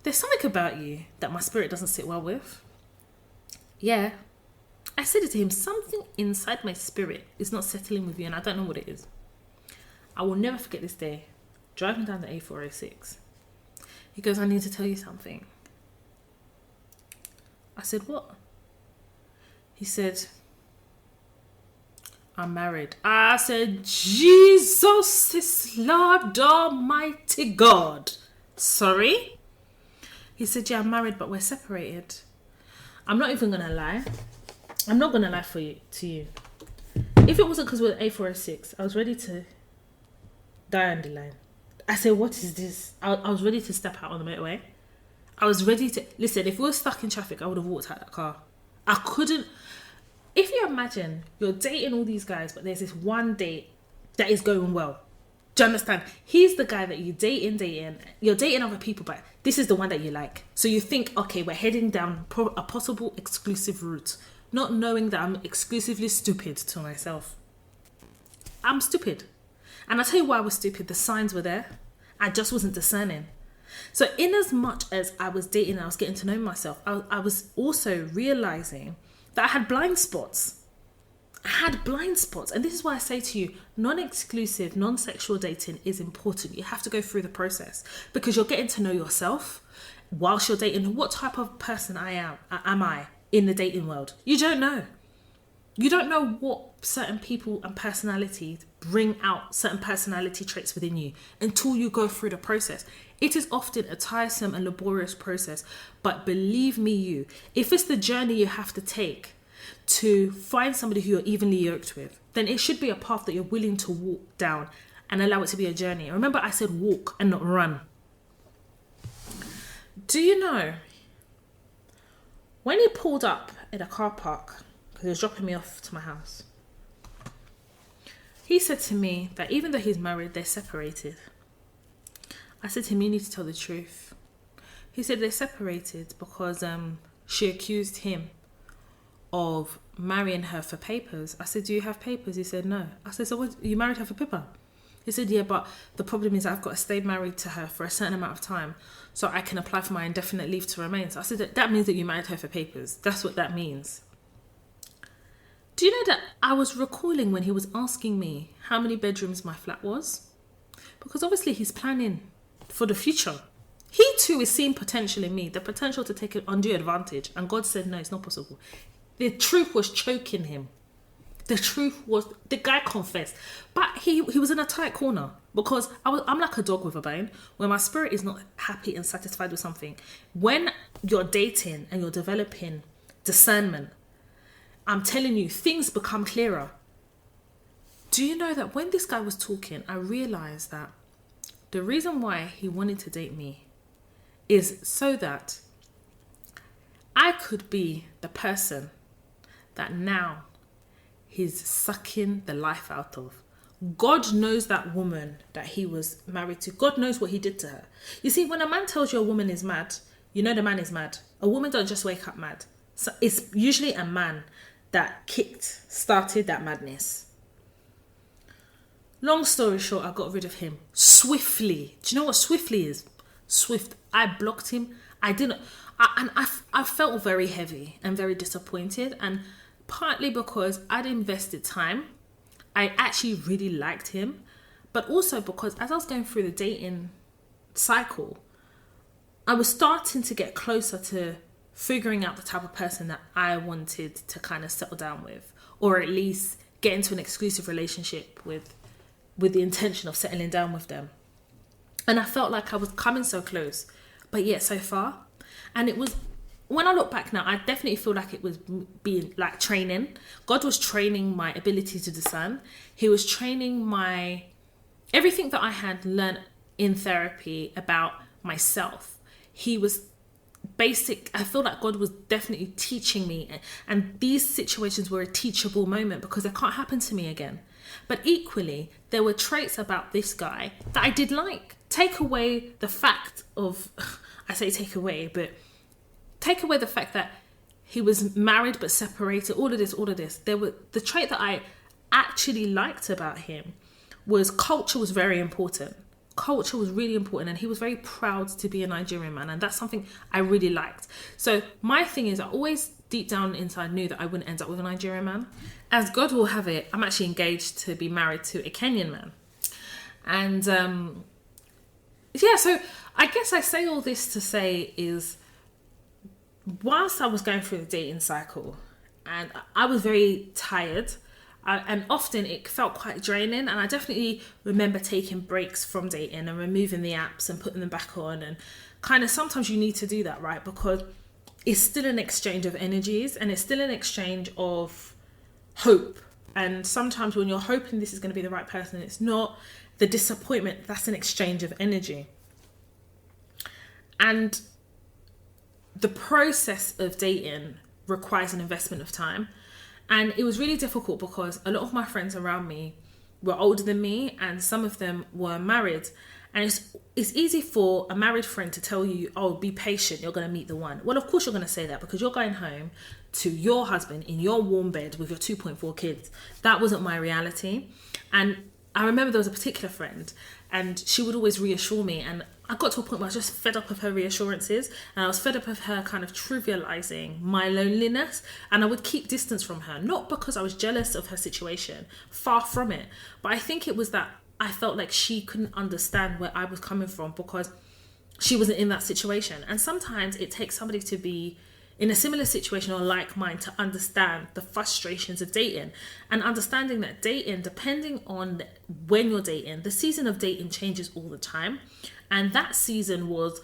Speaker 1: there's something about you that my spirit doesn't sit well with. Yeah. I said it to him, something inside my spirit is not settling with you and I don't know what it is. I will never forget this day, driving down the A406. He goes, I need to tell you something. I said, what? He said, I'm married. I said, Jesus is Lord Almighty God. Sorry? He said, yeah, I'm married, but we're separated. I'm not even going to lie. I'm not going to lie to you. If it wasn't because we're A406, I was ready to die on the line. I said, what is this? I was ready to step out on the motorway. I was ready to... Listen, if we were stuck in traffic, I would have walked out that car. I couldn't... If you imagine you're dating all these guys, but there's this one date that is going well. Do you understand? He's the guy that you're dating. You're dating other people, but this is the one that you like. So you think, okay, we're heading down a possible exclusive route, not knowing that I'm exclusively stupid to myself. I'm stupid. And I'll tell you why I was stupid. The signs were there. I just wasn't discerning. So in as much as I was dating and I was getting to know myself, I was also realizing that I had blind spots. And this is why I say to you, non-exclusive, non-sexual dating is important. You have to go through the process because you're getting to know yourself whilst you're dating. What type of person am I in the dating world? You don't know. You don't know what certain people and personalities bring out certain personality traits within you until you go through the process. It is often a tiresome and laborious process, but believe me, if it's the journey you have to take to find somebody who you're evenly yoked with, then it should be a path that you're willing to walk down and allow it to be a journey. Remember, I said walk and not run. Do you know, when he pulled up in a car park, because he was dropping me off to my house, he said to me that even though he's married, they're separated. I said to him, you need to tell the truth. He said they're separated because she accused him of marrying her for papers. I said, do you have papers? He said, no. I said, so what, you married her for paper? He said, yeah, but the problem is I've got to stay married to her for a certain amount of time so I can apply for my indefinite leave to remain. So I said, that means that you married her for papers. That's what that means. Do you know that I was recalling when he was asking me how many bedrooms my flat was? Because obviously he's planning for the future. He too is seeing potential in me, the potential to take undue advantage. And God said, no, it's not possible. The truth was choking him. The guy confessed. But he was in a tight corner because I'm like a dog with a bone. When my spirit is not happy and satisfied with something, when you're dating and you're developing discernment, I'm telling you, things become clearer. Do you know that when this guy was talking, I realized that the reason why he wanted to date me is so that I could be the person that now he's sucking the life out of. God knows that woman that he was married to. God knows what he did to her. You see, when a man tells you a woman is mad, you know the man is mad. A woman don't just wake up mad. So it's usually a man that started that madness. Long story short, I got rid of him swiftly. Do you know what swiftly is? Swift. I blocked him. I felt very heavy and very disappointed, and partly because I'd invested time. I actually really liked him, but also because as I was going through the dating cycle, I was starting to get closer to figuring out the type of person that I wanted to kind of settle down with, or at least get into an exclusive relationship with the intention of settling down with them. And I felt like I was coming so close, but yet so far. And it was, when I look back now, I definitely feel like it was being like training. God was training my ability to discern. He was training everything that I had learned in therapy about myself. He was I feel like God was definitely teaching me, and these situations were a teachable moment because they can't happen to me again. But equally, there were traits about this guy that I did like. Take away the fact of, I say take away the fact that he was married but separated, all of this. The trait that I actually liked about him was culture was very important. Culture was really important, and he was very proud to be a Nigerian man, and that's something I really liked. So my thing is, I always deep down inside knew that I wouldn't end up with a Nigerian man. As God will have it, I'm actually engaged to be married to a Kenyan man. And so I guess I say all this to say is, whilst I was going through the dating cycle and I was very tired, and often it felt quite draining, and I definitely remember taking breaks from dating and removing the apps and putting them back on, and kind of sometimes you need to do that, right? Because it's still an exchange of energies, and it's still an exchange of hope. And sometimes when you're hoping this is going to be the right person, it's not, the disappointment, that's an exchange of energy. And the process of dating requires an investment of time. And it was really difficult because a lot of my friends around me were older than me, and some of them were married. And it's easy for a married friend to tell you, oh, be patient, you're going to meet the one. Well, of course you're going to say that because you're going home to your husband in your warm bed with your 2.4 kids. That wasn't my reality. And I remember there was a particular friend, and she would always reassure me, and I got to a point where I was just fed up of her reassurances, and I was fed up of her kind of trivializing my loneliness, and I would keep distance from her, not because I was jealous of her situation, far from it, but I think it was that I felt like she couldn't understand where I was coming from because she wasn't in that situation. And sometimes it takes somebody to be in a similar situation or like mine to understand the frustrations of dating, and understanding that dating, depending on when you're dating, the season of dating changes all the time. And that season was,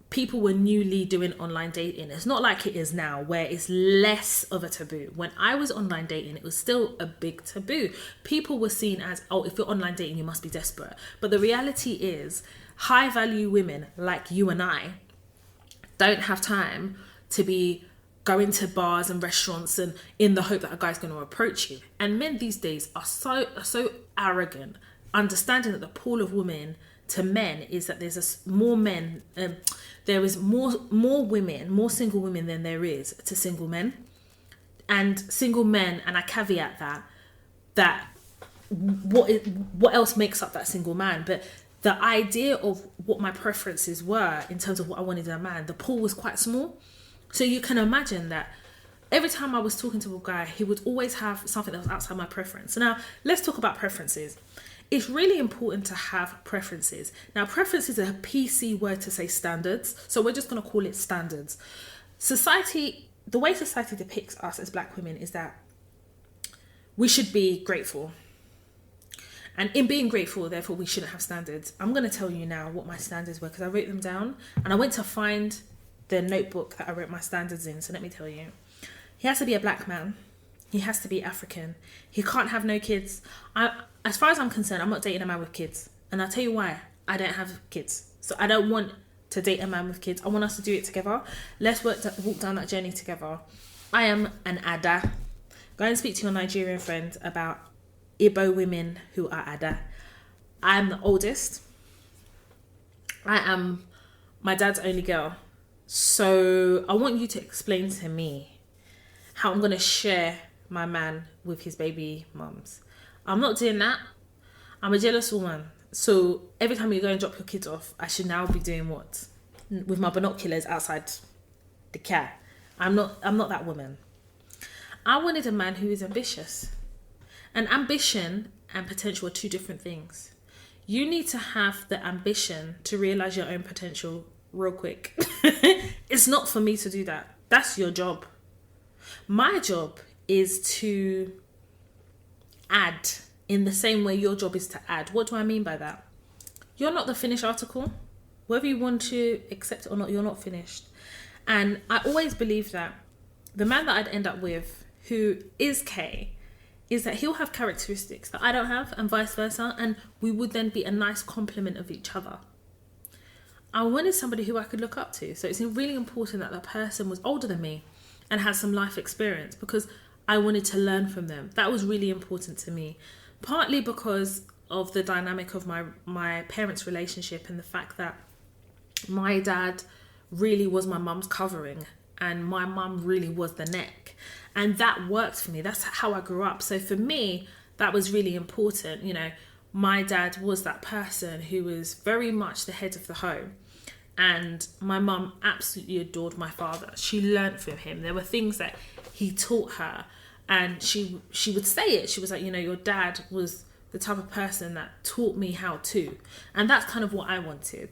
Speaker 1: people were newly doing online dating. It's not like it is now where it's less of a taboo. When I was online dating, it was still a big taboo. People were seen as, oh, if you're online dating, you must be desperate. But the reality is, high value women like you and I don't have time to be going to bars and restaurants and in the hope that a guy's going to approach you. And men these days are so arrogant, understanding that the pool of women to men is that there's more men, there is more women, more single women than there is to single men. And single men, and I caveat that what else makes up that single man? But the idea of what my preferences were in terms of what I wanted in a man, the pool was quite small. So you can imagine that every time I was talking to a guy, he would always have something that was outside my preference. So now let's talk about preferences. It's really important to have preferences. Now, preference is a PC word to say standards. So we're just going to call it standards. Society, the way society depicts us as black women is that we should be grateful. And in being grateful, therefore, we shouldn't have standards. I'm going to tell you now what my standards were because I wrote them down. And I went to find the notebook that I wrote my standards in. So let me tell you. He has to be a black man. He has to be African. He can't have no kids. As far as I'm concerned, I'm not dating a man with kids. And I'll tell you why. I don't have kids. So I don't want to date a man with kids. I want us to do it together. Let's walk down that journey together. I am an Ada. Go and speak to your Nigerian friend about Igbo women who are Ada. I'm the oldest. I am my dad's only girl. So I want you to explain to me how I'm going to share my man with his baby mums. I'm not doing that. I'm a jealous woman. So every time you go and drop your kids off, I should now be doing what? With my binoculars outside the car. I'm not that woman. I wanted a man who is ambitious. And ambition and potential are two different things. You need to have the ambition to realize your own potential real quick. It's not for me to do that. That's your job. My job is to add in the same way your job is to add. What do I mean by that? You're not the finished article. Whether you want to accept it or not, you're not finished. And I always believe that the man that I'd end up with, who is K, is that he'll have characteristics that I don't have and vice versa. And we would then be a nice complement of each other. I wanted somebody who I could look up to. So it's really important that the person was older than me and had some life experience, because I wanted to learn from them. That was really important to me. Partly because of the dynamic of my parents' relationship and the fact that my dad really was my mum's covering and my mum really was the neck. And that worked for me. That's how I grew up. So for me, that was really important. You know, my dad was that person who was very much the head of the home. And my mum absolutely adored my father. She learnt from him. There were things that he taught her. And she would say it. She was like, you know, your dad was the type of person that taught me how to. And that's kind of what I wanted.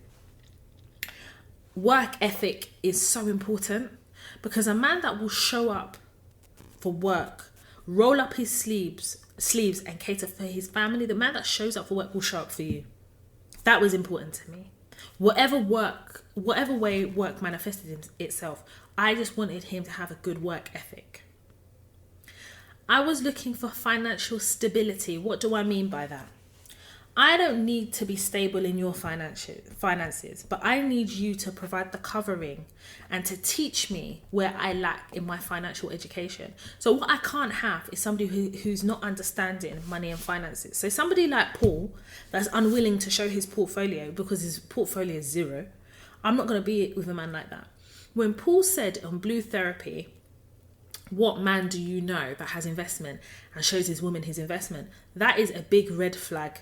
Speaker 1: Work ethic is so important, because a man that will show up for work, roll up his sleeves and cater for his family, the man that shows up for work will show up for you. That was important to me. Whatever way work manifested itself, I just wanted him to have a good work ethic. I was looking for financial stability. What do I mean by that? I don't need to be stable in your finances, but I need you to provide the covering and to teach me where I lack in my financial education. So what I can't have is somebody who's not understanding money and finances. So somebody like Paul that's unwilling to show his portfolio because his portfolio is zero. I'm not going to be with a man like that. When Paul said on Blue Therapy, what man do you know that has investment and shows his woman his investment? That is a big red flag.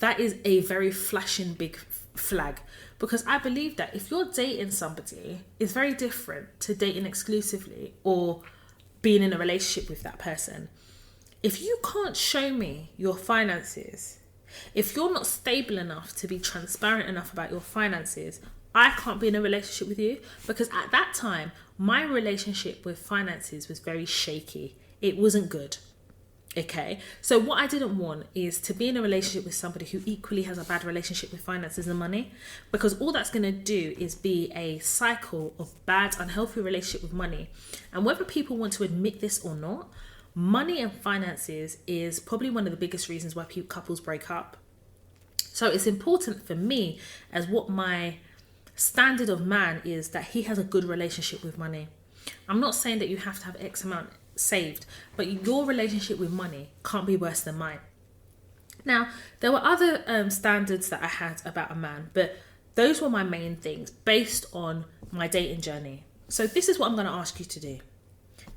Speaker 1: That is a very flashing big flag, because I believe that if you're dating somebody, it's very different to dating exclusively or being in a relationship with that person. If you can't show me your finances, if you're not stable enough to be transparent enough about your finances, I can't be in a relationship with you, because at that time, my relationship with finances was very shaky. It wasn't good. Okay, so what I didn't want is to be in a relationship with somebody who equally has a bad relationship with finances and money, because all that's going to do is be a cycle of bad, unhealthy relationship with money. And whether people want to admit this or not, money and finances is probably one of the biggest reasons why couples break up. So it's important for me, as what my standard of man is, that he has a good relationship with money. I'm not saying that you have to have X amount saved, but your relationship with money can't be worse than mine. Now, there were other standards that I had about a man, but those were my main things based on my dating journey. So this is what I'm going to ask you to do.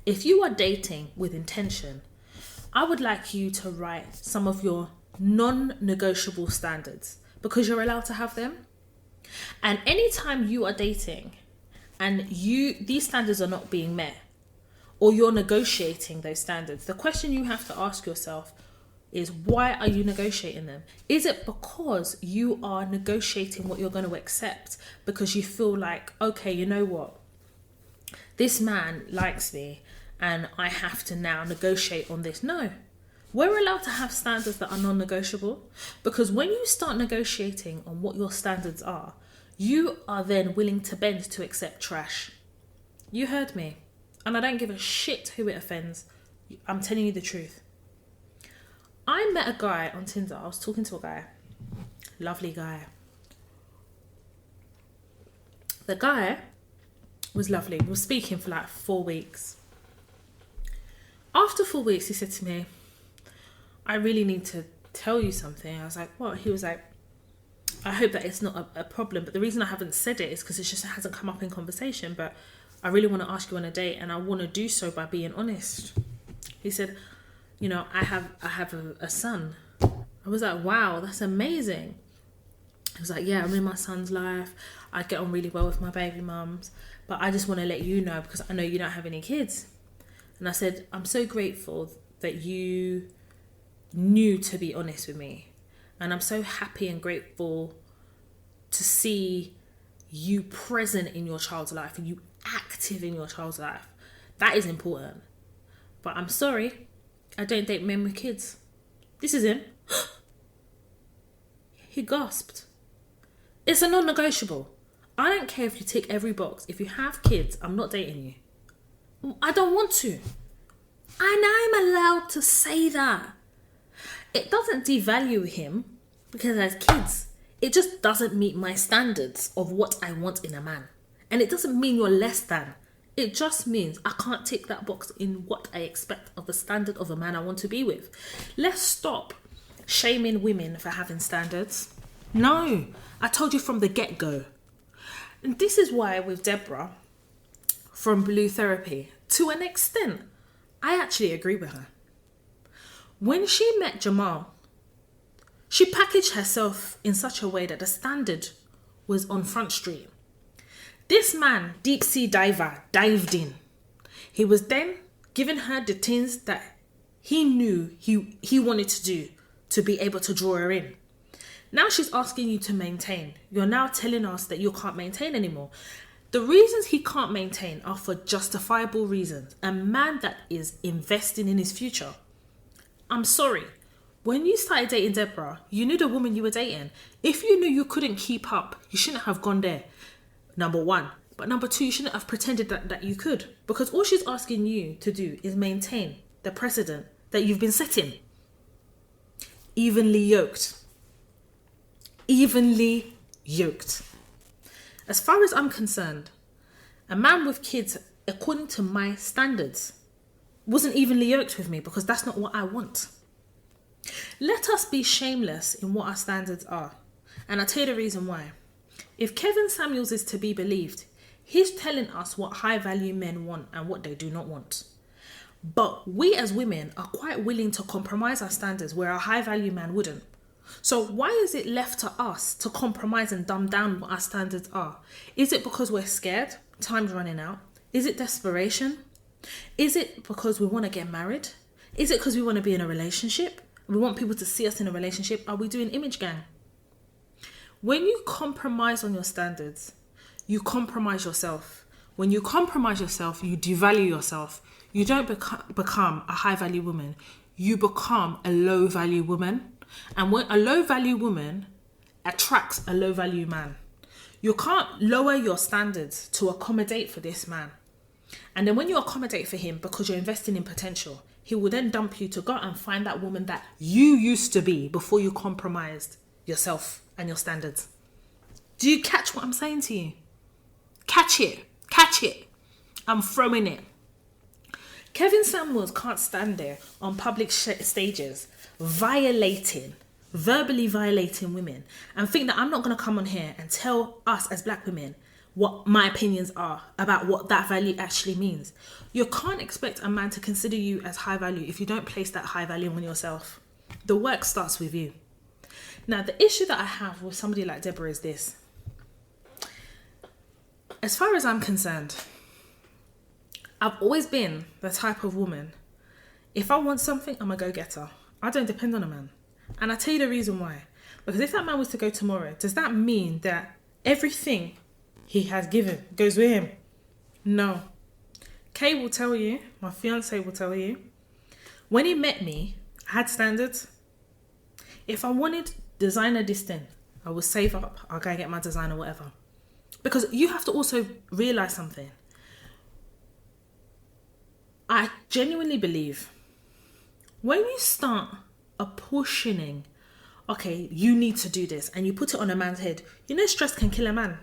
Speaker 1: If you are dating with intention, I would like you to write some of your non-negotiable standards, because you're allowed to have them. And anytime you are dating and these standards are not being met, or you're negotiating those standards, the question you have to ask yourself is, why are you negotiating them? Is it because you are negotiating what you're going to accept because you feel like, okay, you know what? This man likes me and I have to now negotiate on this. No, we're allowed to have standards that are non-negotiable, because when you start negotiating on what your standards are, you are then willing to bend to accept trash. You heard me. And I don't give a shit who it offends. I'm telling you the truth. I met a guy on Tinder. I was talking to a guy. Lovely guy. The guy was lovely. We were speaking for like 4 weeks. After 4 weeks, he said to me, I really need to tell you something. I was like, what? He was like, I hope that it's not a problem. But the reason I haven't said it is because it just hasn't come up in conversation. But I really want to ask you on a date, and I want to do so by being honest. He said, you know, I have a son. I was like, wow, that's amazing. He was like, yeah, I'm in my son's life. I get on really well with my baby mums, but I just want to let you know, because I know you don't have any kids. And I said, I'm so grateful that you knew to be honest with me. And I'm so happy and grateful to see you present in your child's life and you active in your child's life. That is important. But I'm sorry, I don't date men with kids. This is him. He gasped. It's a non-negotiable. I don't care if you tick every box. If you have kids, I'm not dating you. I don't want to. And I'm allowed to say that. It doesn't devalue him because he has kids. It just doesn't meet my standards of what I want in a man. And it doesn't mean you're less than. It just means I can't tick that box in what I expect of the standard of a man I want to be with. Let's stop shaming women for having standards. No, I told you from the get-go. And this is why with Deborah from Blue Therapy, to an extent, I actually agree with her. When she met Jamal, she packaged herself in such a way that the standard was on Front Street. This man, deep sea diver, dived in. He was then giving her the things that he knew he wanted to do to be able to draw her in. Now she's asking you to maintain. You're now telling us that you can't maintain anymore. The reasons he can't maintain are for justifiable reasons. A man that is investing in his future. I'm sorry. When you started dating Deborah, you knew the woman you were dating. If you knew you couldn't keep up, you shouldn't have gone there. Number one. But number two, you shouldn't have pretended that you could. Because all she's asking you to do is maintain the precedent that you've been setting. Evenly yoked. Evenly yoked. As far as I'm concerned, a man with kids, according to my standards, wasn't evenly yoked with me because that's not what I want. Let us be shameless in what our standards are. And I'll tell you the reason why. If Kevin Samuels is to be believed, he's telling us what high value men want and what they do not want. But we as women are quite willing to compromise our standards where a high value man wouldn't. So why is it left to us to compromise and dumb down what our standards are? Is it because we're scared? Time's running out. Is it desperation? Is it because we want to get married? Is it because we want to be in a relationship? We want people to see us in a relationship? Are we doing image gang? When you compromise on your standards, you compromise yourself. When you compromise yourself, you devalue yourself. You don't become a high value woman. You become a low value woman. And when a low value woman attracts a low value man, you can't lower your standards to accommodate for this man. And then when you accommodate for him because you're investing in potential, he will then dump you to go and find that woman that you used to be before you compromised yourself and your standards. Do you catch what I'm saying to you? Catch it. Catch it. I'm throwing it. Kevin Samuels can't stand there on public stages verbally violating women and think that I'm not going to come on here and tell us as black women what my opinions are about what that value actually means. You can't expect a man to consider you as high value if you don't place that high value on yourself. The work starts with you. Now, the issue that I have with somebody like Deborah is this. As far as I'm concerned, I've always been the type of woman, if I want something, I'm a go-getter. I don't depend on a man. And I'll tell you the reason why. Because if that man was to go tomorrow, does that mean that everything he has given goes with him? No. Kay will tell you, my fiance will tell you, when he met me, I had standards. If I wanted designer this thing, I will save up, I'll go and get my designer, whatever. Because you have to also realise something. I genuinely believe when you start apportioning, okay, you need to do this, and you put it on a man's head, you know stress can kill a man.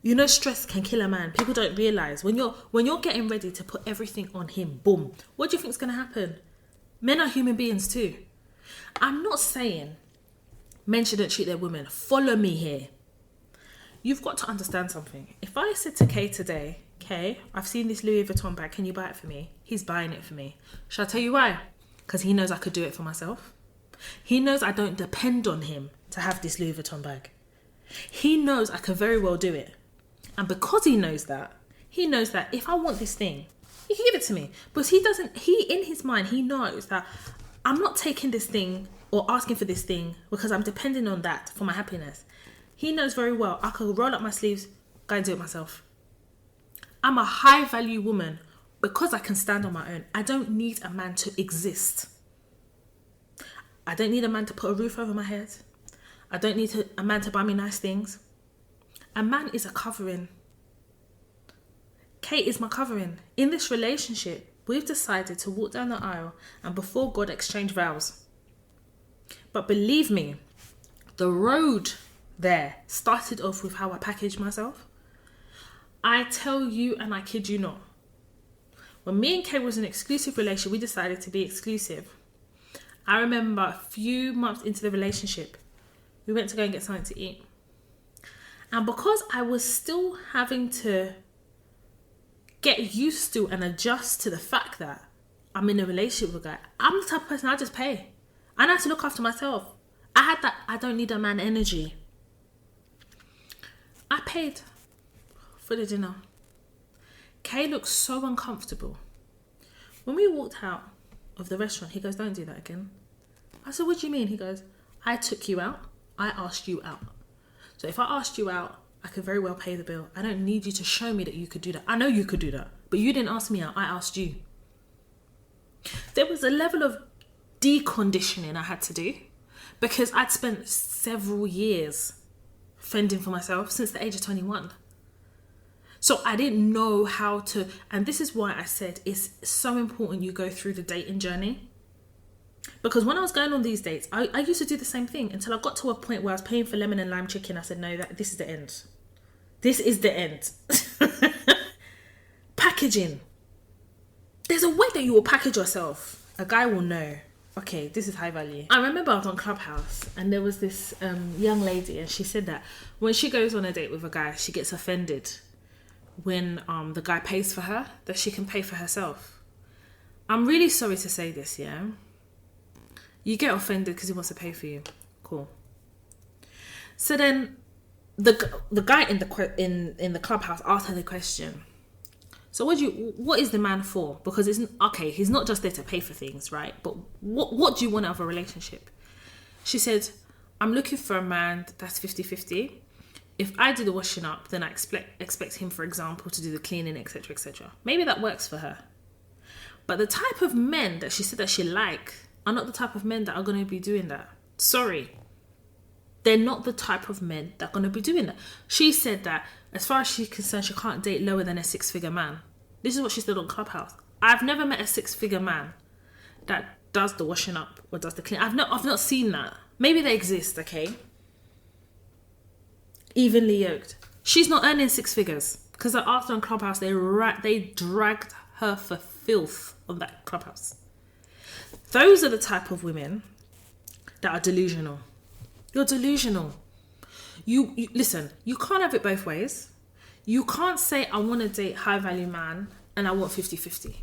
Speaker 1: You know stress can kill a man. People don't realise when you're getting ready to put everything on him, boom, what do you think is going to happen? Men are human beings too. I'm not saying men shouldn't treat their women. Follow me here. You've got to understand something. If I said to Kay today, Kay, I've seen this Louis Vuitton bag, can you buy it for me? He's buying it for me. Shall I tell you why? Because he knows I could do it for myself. He knows I don't depend on him to have this Louis Vuitton bag. He knows I can very well do it. And because he knows that if I want this thing, he can give it to me. But in his mind, he knows that I'm not taking this thing or asking for this thing because I'm depending on that for my happiness. He knows very well I could roll up my sleeves, go and do it myself. I'm a high value woman because I can stand on my own. I don't need a man to exist. I don't need a man to put a roof over my head. I don't need a man to buy me nice things. A man is a covering. Kate is my covering. In this relationship, we've decided to walk down the aisle and before God exchange vows. But believe me, the road there started off with how I packaged myself. I tell you and I kid you not. When me and Kate was in an exclusive relationship, we decided to be exclusive. I remember a few months into the relationship, we went to go and get something to eat. And because I was still having to get used to and adjust to the fact that I'm in a relationship with a guy, I'm the type of person I just pay. I know how to look after myself. I had that I don't need a man energy. I paid for the dinner. Kay looked so uncomfortable. When we walked out of the restaurant, he goes, don't do that again. I said, what do you mean? He goes, I took you out. I asked you out. So if I asked you out, I could very well pay the bill. I don't need you to show me that you could do that. I know you could do that, but you didn't ask me out. I asked you. There was a level of deconditioning I had to do because I'd spent several years fending for myself since the age of 21. So I didn't know how to, and this is why I said it's so important you go through the dating journey. Because when I was going on these dates, I used to do the same thing until I got to a point where I was paying for lemon and lime chicken. I said, no, this is the end. This is the end. Packaging. There's a way that you will package yourself. A guy will know, okay, this is high value. I remember I was on Clubhouse and there was this young lady and she said that when she goes on a date with a guy, she gets offended when the guy pays for her, that she can pay for herself. I'm really sorry to say this, yeah? You get offended because he wants to pay for you. Cool. So then the guy in the Clubhouse asked her the question. So what is the man for? Because it's okay, he's not just there to pay for things, right? But what do you want out of a relationship? She said, I'm looking for a man that's 50-50. If I do the washing up, then I expect him, for example, to do the cleaning, etc., etc. Maybe that works for her. But the type of men that she said that she liked are not the type of men that are going to be doing that. Sorry. They're not the type of men that are going to be doing that. She said that as far as she's concerned, she can't date lower than a 6-figure man. This is what she said on Clubhouse. I've never met a 6-figure man that does the washing up or does the cleaning. I've not seen that. Maybe they exist, okay? Evenly yoked. She's not earning 6 figures because I asked her on Clubhouse, they dragged her for filth on that Clubhouse. Those are the type of women that are delusional. You're delusional. You listen, you can't have it both ways. You can't say I want to date high value man and I want 50-50.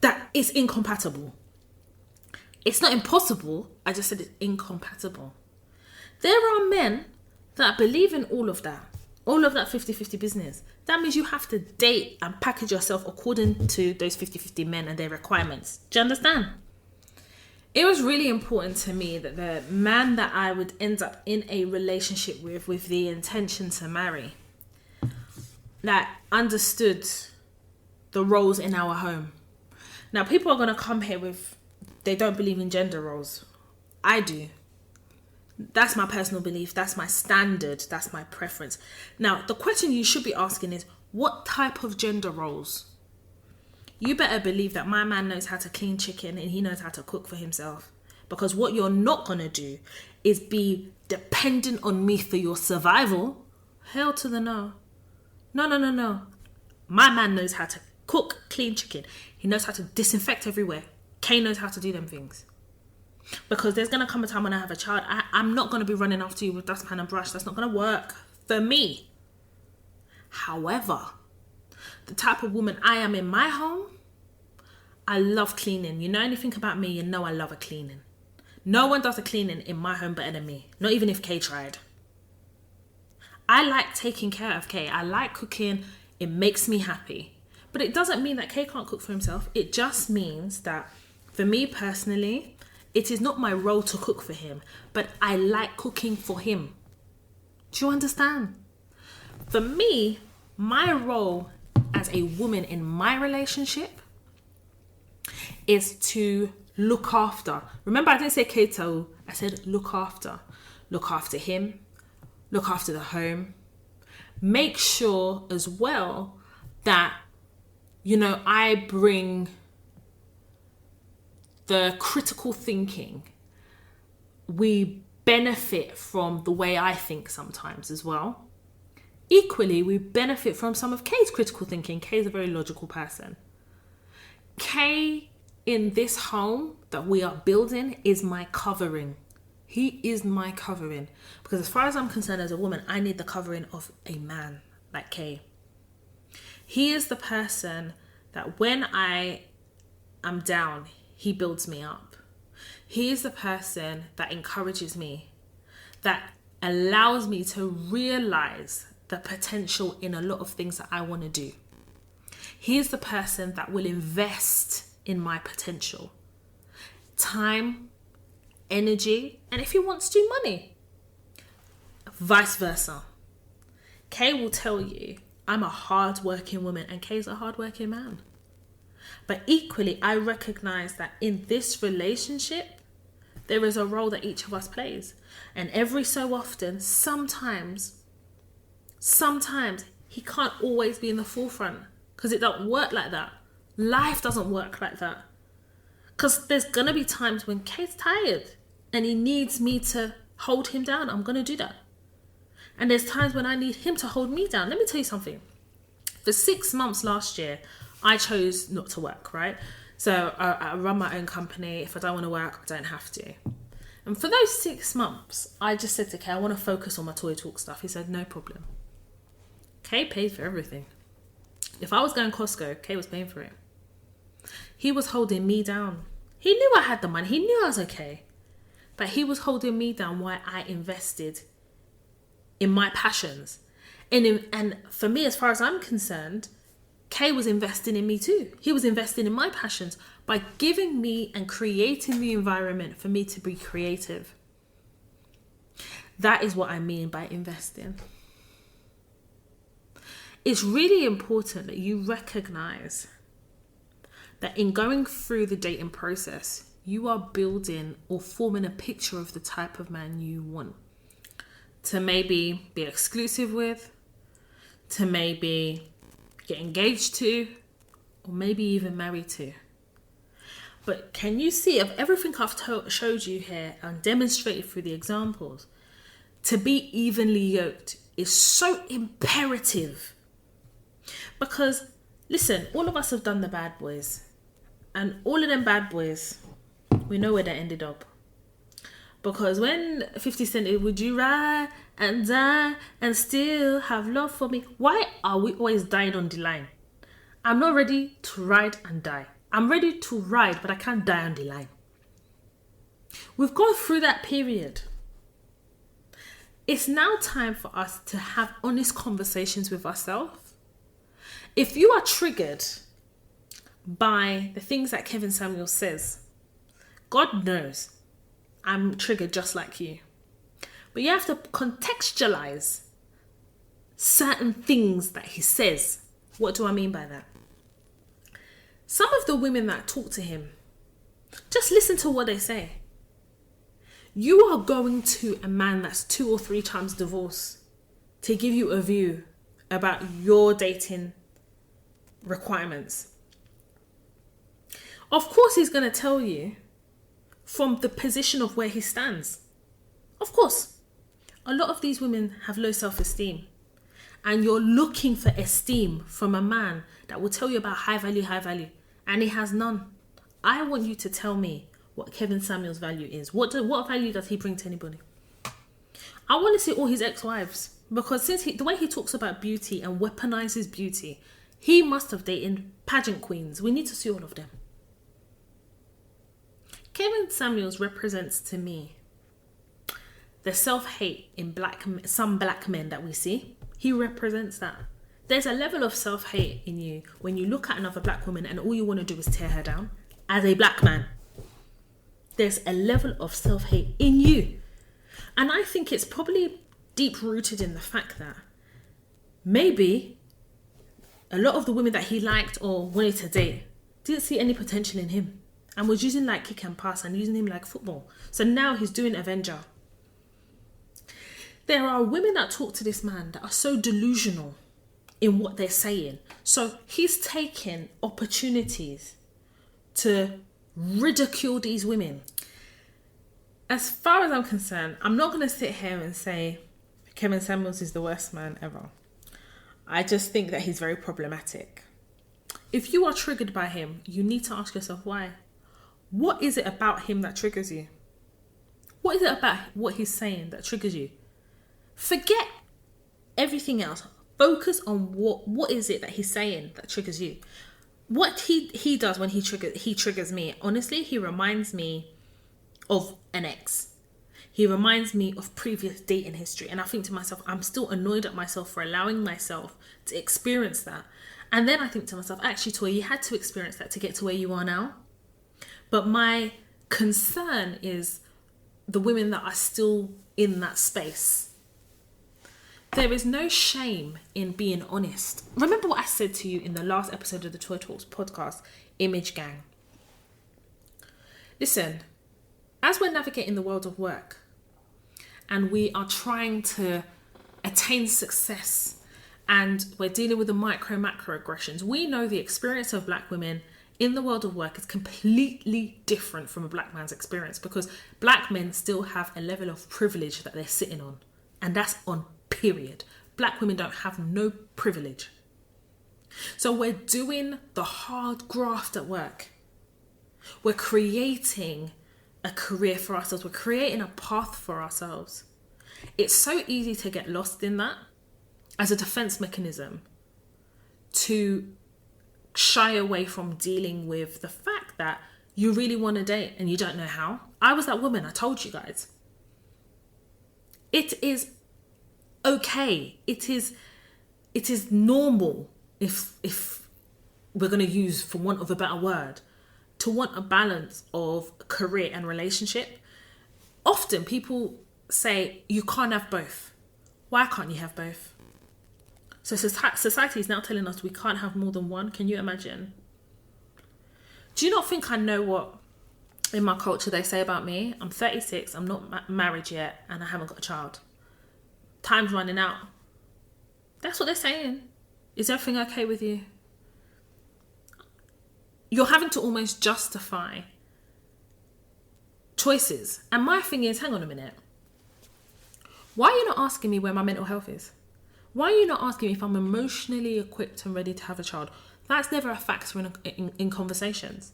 Speaker 1: That is incompatible. It's not impossible. I just said it's incompatible. There are men that believe in all of that 50-50 business. That means you have to date and package yourself according to those 50-50 men and their requirements. Do you understand? It was really important to me that the man that I would end up in a relationship with the intention to marry, that understood the roles in our home. Now, people are going to come here with, they don't believe in gender roles. I do. That's my personal belief. That's my standard. That's my preference. Now, the question you should be asking is, what type of gender roles? You better believe that my man knows how to clean chicken and he knows how to cook for himself. Because what you're not going to do is be dependent on me for your survival. Hell to the no. No. My man knows how to cook, clean chicken. He knows how to disinfect everywhere. Kay knows how to do them things. Because there's going to come a time when I have a child, I'm not going to be running after you with dustpan and brush. That's not going to work for me. However, the type of woman I am in my home, I love cleaning. You know anything about me, you know I love a cleaning. No one does a cleaning in my home better than me. Not even if Kay tried. I like taking care of Kay. I like cooking. It makes me happy. But it doesn't mean that Kay can't cook for himself. It just means that for me personally, it is not my role to cook for him, but I like cooking for him. Do you understand? For me, my role as a woman in my relationship is to look after. Remember, I didn't say keto, I said look after. Look after him, look after the home. Make sure as well that, I bring the critical thinking. We benefit from the way I think sometimes as well. Equally, we benefit from some of Kay's critical thinking. Kay is a very logical person. Kay, in this home that we are building, is my covering. He is my covering. Because as far as I'm concerned as a woman, I need the covering of a man like Kay. He is the person that when I am down, he builds me up. He is the person that encourages me, that allows me to realize the potential in a lot of things that I want to do. He is the person that will invest in my potential. Time, energy, and if he wants to, money. Vice versa. Kay will tell you, I'm a hard-working woman, and Kay's a hard-working man. But equally, I recognize that in this relationship, there is a role that each of us plays. And every so often, sometimes he can't always be in the forefront because it don't work like that. Life doesn't work like that. Because there's going to be times when Kate's tired and he needs me to hold him down. I'm going to do that. And there's times when I need him to hold me down. Let me tell you something. For 6 months last year, I chose not to work, right? So I run my own company. If I don't want to work, I don't have to. And for those 6 months, I just said to Kay, I want to focus on my Toy Talk stuff. He said, no problem. Kay paid for everything. If I was going Costco, Kay was paying for it. He was holding me down. He knew I had the money. He knew I was okay. But he was holding me down while I invested in my passions. And for me, as far as I'm concerned, Kay was investing in me too. He was investing in my passions by giving me and creating the environment for me to be creative. That is what I mean by investing. It's really important that you recognize that in going through the dating process, you are building or forming a picture of the type of man you want to maybe be exclusive with, to maybe get engaged to, or maybe even married to. But can you see, of everything I've showed you here and demonstrated through the examples, to be evenly yoked is so imperative. Because, listen, all of us have done the bad boys. And all of them bad boys, we know where they ended up. Because when 50 Cent did, would you ride and die and still have love for me? Why are we always dying on the line? I'm not ready to ride and die. I'm ready to ride, but I can't die on the line. We've gone through that period. It's now time for us to have honest conversations with ourselves. If you are triggered by the things that Kevin Samuel says, God knows I'm triggered just like you. But you have to contextualize certain things that he says. What do I mean by that? Some of the women that talk to him, just listen to what they say. You are going to a man that's 2 or 3 times divorced to give you a view about your dating requirements. Of course, he's going to tell you from the position of where he stands. Of course, a lot of these women have low self-esteem, and you're looking for esteem from a man that will tell you about high value, and he has none. I want you to tell me what Kevin Samuel's value is. What value does he bring to anybody? I want to see all his ex-wives, because the way he talks about beauty and weaponizes beauty, he must have dated pageant queens. We need to see all of them. Kevin Samuels represents to me the self-hate in some black men that we see. He represents that. There's a level of self-hate in you when you look at another black woman and all you want to do is tear her down. As a black man, there's a level of self-hate in you. And I think it's probably deep rooted in the fact that maybe a lot of the women that he liked or wanted to date didn't see any potential in him and was using like kick and pass and using him like football. So now he's doing Avenger. There are women that talk to this man that are so delusional in what they're saying. So he's taking opportunities to ridicule these women. As far as I'm concerned, I'm not going to sit here and say Kevin Samuels is the worst man ever. I just think that he's very problematic. If you are triggered by him, you need to ask yourself why. What is it about him that triggers you? What is it about what he's saying that triggers you? Forget everything else. Focus on what is it that he's saying that triggers you. What he does when he triggers me, honestly, he reminds me of an ex. He reminds me of previous dating history. And I think to myself, I'm still annoyed at myself for allowing myself to experience that. And then I think to myself, actually, Toy, you had to experience that to get to where you are now. But my concern is the women that are still in that space. There is no shame in being honest. Remember what I said to you in the last episode of the Toy Talks podcast, Image Gang. Listen, as we're navigating the world of work and we are trying to attain success and we're dealing with the macro aggressions, we know the experience of black women in the world of work is completely different from a black man's experience, because black men still have a level of privilege that they're sitting on, and that's on period. Black women don't have no privilege. So we're doing the hard graft at work. We're creating a career for ourselves. We're creating a path for ourselves. It's so easy to get lost in that as a defense mechanism, to shy away from dealing with the fact that you really want to date and you don't know how. I was that woman, I told you guys. It is okay. It is normal, if we're going to use, for want of a better word, to want a balance of career and relationship. Often people say you can't have both. Why can't you have both? So society is now telling us we can't have more than one. Can you imagine? Do you not think I know what in my culture they say about me? I'm 36, I'm not married yet, and I haven't got a child. Time's running out. That's what they're saying. Is everything okay with you? You're having to almost justify choices. And my thing is, hang on a minute. Why are you not asking me where my mental health is? Why are you not asking me if I'm emotionally equipped and ready to have a child? That's never a factor in conversations.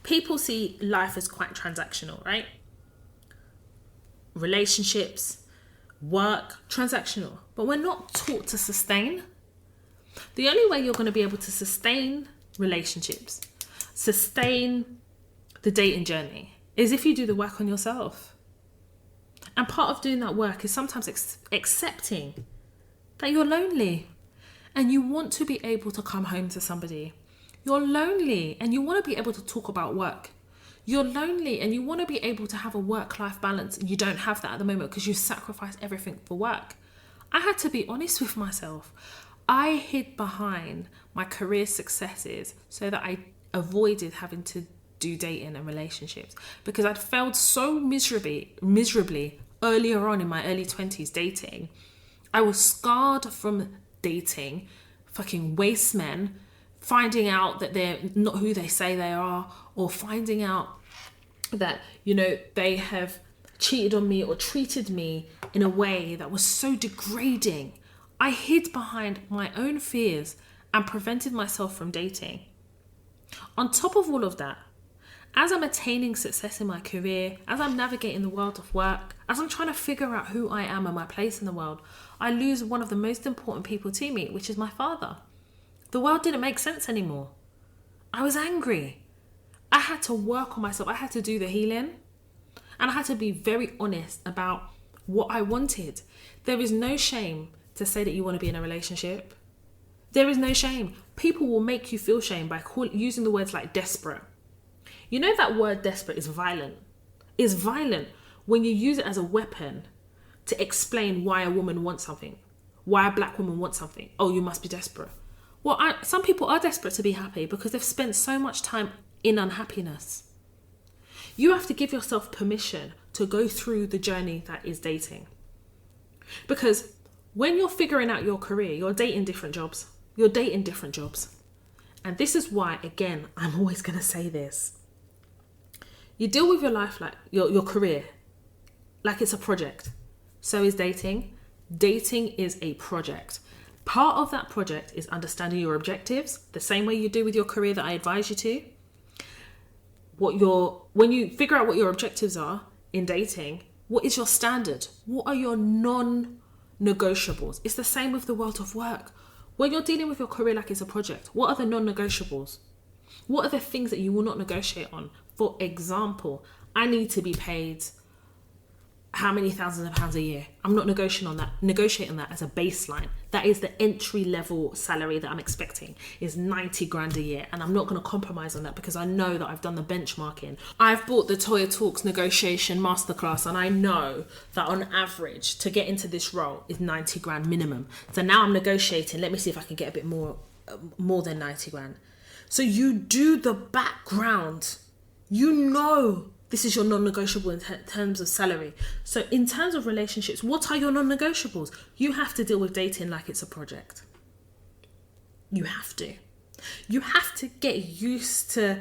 Speaker 1: People see life as quite transactional, right? Relationships, work, transactional. But we're not taught to sustain. The only way you're going to be able to sustain relationships, sustain the dating journey, is if you do the work on yourself. And part of doing that work is sometimes accepting that you're lonely and you want to be able to come home to somebody. You're lonely and you want to be able to talk about work. You're lonely and you want to be able to have a work-life balance. You don't have that at the moment because you sacrifice everything for work. I had to be honest with myself. I hid behind my career successes so that I avoided having to do dating and relationships, because I'd failed so miserably earlier on in my early 20s dating. I was scarred from dating fucking waste men, finding out that they're not who they say they are, or finding out that, they have cheated on me or treated me in a way that was so degrading. I hid behind my own fears and prevented myself from dating. On top of all of that, as I'm attaining success in my career, as I'm navigating the world of work, as I'm trying to figure out who I am and my place in the world, I lose one of the most important people to me, which is my father. The world didn't make sense anymore. I was angry. I had to work on myself. I had to do the healing. And I had to be very honest about what I wanted. There is no shame to say that you want to be in a relationship. There is no shame. People will make you feel shame by using the words like desperate. You know that word desperate is violent. It's violent when you use it as a weapon to explain why a woman wants something, why a black woman wants something. Oh, you must be desperate. Well, some people are desperate to be happy because they've spent so much time in unhappiness. You have to give yourself permission to go through the journey that is dating. Because when you're figuring out your career, you're dating different jobs. And this is why, again, I'm always going to say this. You deal with your life like your career, like it's a project. So is dating. Dating is a project. Part of that project is understanding your objectives, the same way you do with your career that I advise you to. When you figure out what your objectives are in dating, what is your standard? What are your non-negotiables? It's the same with the world of work. When you're dealing with your career like it's a project, what are the non-negotiables? What are the things that you will not negotiate on? For example, I need to be paid how many thousands of pounds a year? I'm not negotiating on that as a baseline. That is the entry level salary that I'm expecting is 90 grand a year. And I'm not going to compromise on that because I know that I've done the benchmarking. I've bought the Toya Talks negotiation masterclass and I know that on average to get into this role is 90 grand minimum. So now I'm negotiating. Let me see if I can get a bit more than 90 grand. So you do the background. You know this is your non-negotiable in terms of salary. So in terms of relationships, what are your non-negotiables? You have to deal with dating like it's a project. You have to. You have to get used to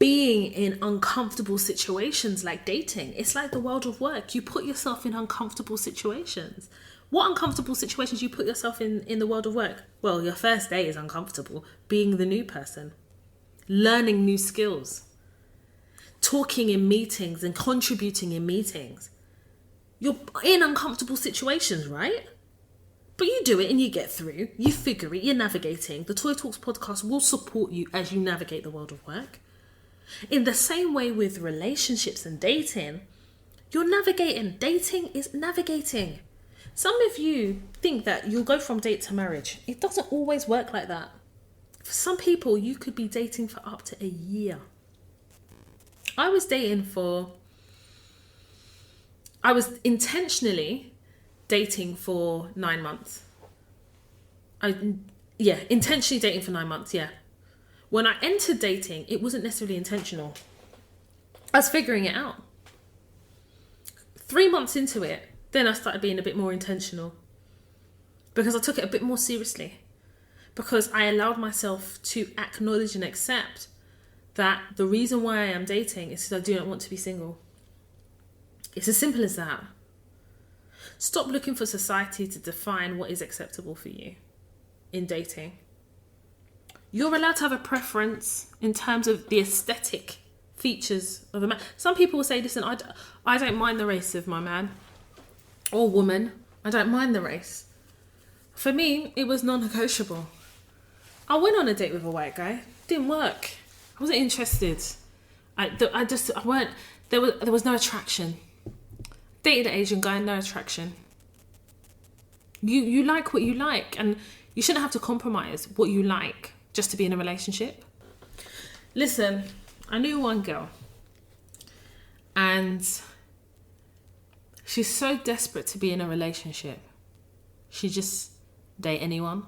Speaker 1: being in uncomfortable situations like dating. It's like the world of work. You put yourself in uncomfortable situations. What uncomfortable situations you put yourself in the world of work? Well, your first day is uncomfortable. Being the new person. Learning new skills. Talking in meetings and contributing in meetings. You're in uncomfortable situations, right? But you do it and you get through. You figure it. You're navigating. The Toy Talks podcast will support you as you navigate the world of work. In the same way with relationships and dating, you're navigating. Dating is navigating. Some of you think that you'll go from date to marriage. It doesn't always work like that. For some people, you could be dating for up to a year. I was intentionally dating for 9 months. Intentionally dating for 9 months, yeah. When I entered dating, it wasn't necessarily intentional. I was figuring it out. 3 months into it, then I started being a bit more intentional. Because I took it a bit more seriously. Because I allowed myself to acknowledge and accept that the reason why I am dating is because I do not want to be single. It's as simple as that. Stop looking for society to define what is acceptable for you in dating. You're allowed to have a preference in terms of the aesthetic features of a man. Some people will say, listen, I don't mind the race of my man or woman. I don't mind the race. For me, it was non-negotiable. I went on a date with a white guy. Didn't work. I wasn't interested. There was no attraction. Dated an Asian guy, no attraction. You like what you like, and you shouldn't have to compromise what you like just to be in a relationship. Listen, I knew one girl, and she's so desperate to be in a relationship. She just date anyone.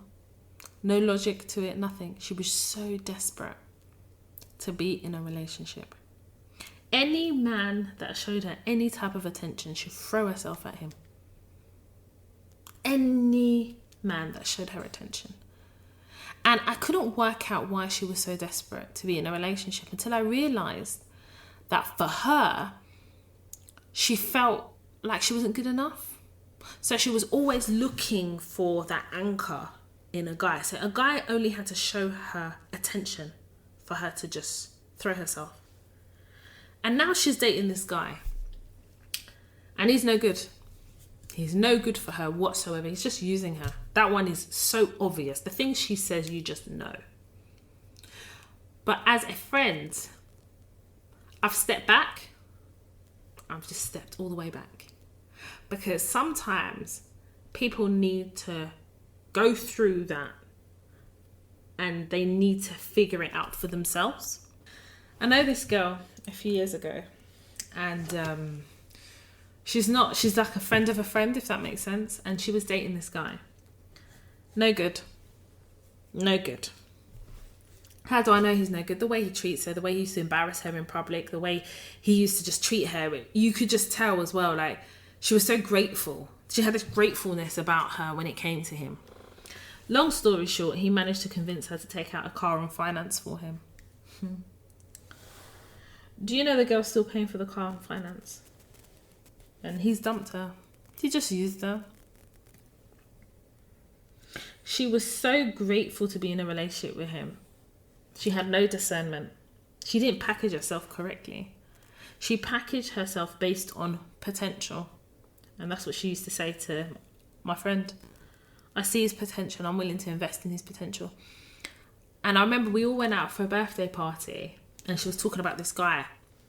Speaker 1: No logic to it, nothing. She was so desperate to be in a relationship. Any man that showed her any type of attention, she'd throw herself at him. Any man that showed her attention. And I couldn't work out why she was so desperate to be in a relationship until I realised that for her, she felt like she wasn't good enough. So she was always looking for that anchor in a guy. So a guy only had to show her attention for her to just throw herself. And now she's dating this guy. And he's no good. He's no good for her whatsoever. He's just using her. That one is so obvious. The things she says, you just know. But as a friend, I've stepped back. I've just stepped all the way back. Because sometimes people need to go through that and they need to figure it out for themselves. I know this girl a few years ago, and She's not. She's like a friend of a friend, if that makes sense. And she was dating this guy. No good. No good. How do I know he's no good? The way he treats her, the way he used to embarrass her in public, the way he used to just treat her. You could just tell as well, like, she was so grateful. She had this gratefulness about her when it came to him. Long story short, he managed to convince her to take out a car on finance for him. Do you know the girl's still paying for the car on finance? And he's dumped her. He just used her. She was so grateful to be in a relationship with him. She had no discernment. She didn't package herself correctly. She packaged herself based on potential. And that's what she used to say to my friend. I see his potential. I'm willing to invest in his potential. And I remember we all went out for a birthday party and she was talking about this guy.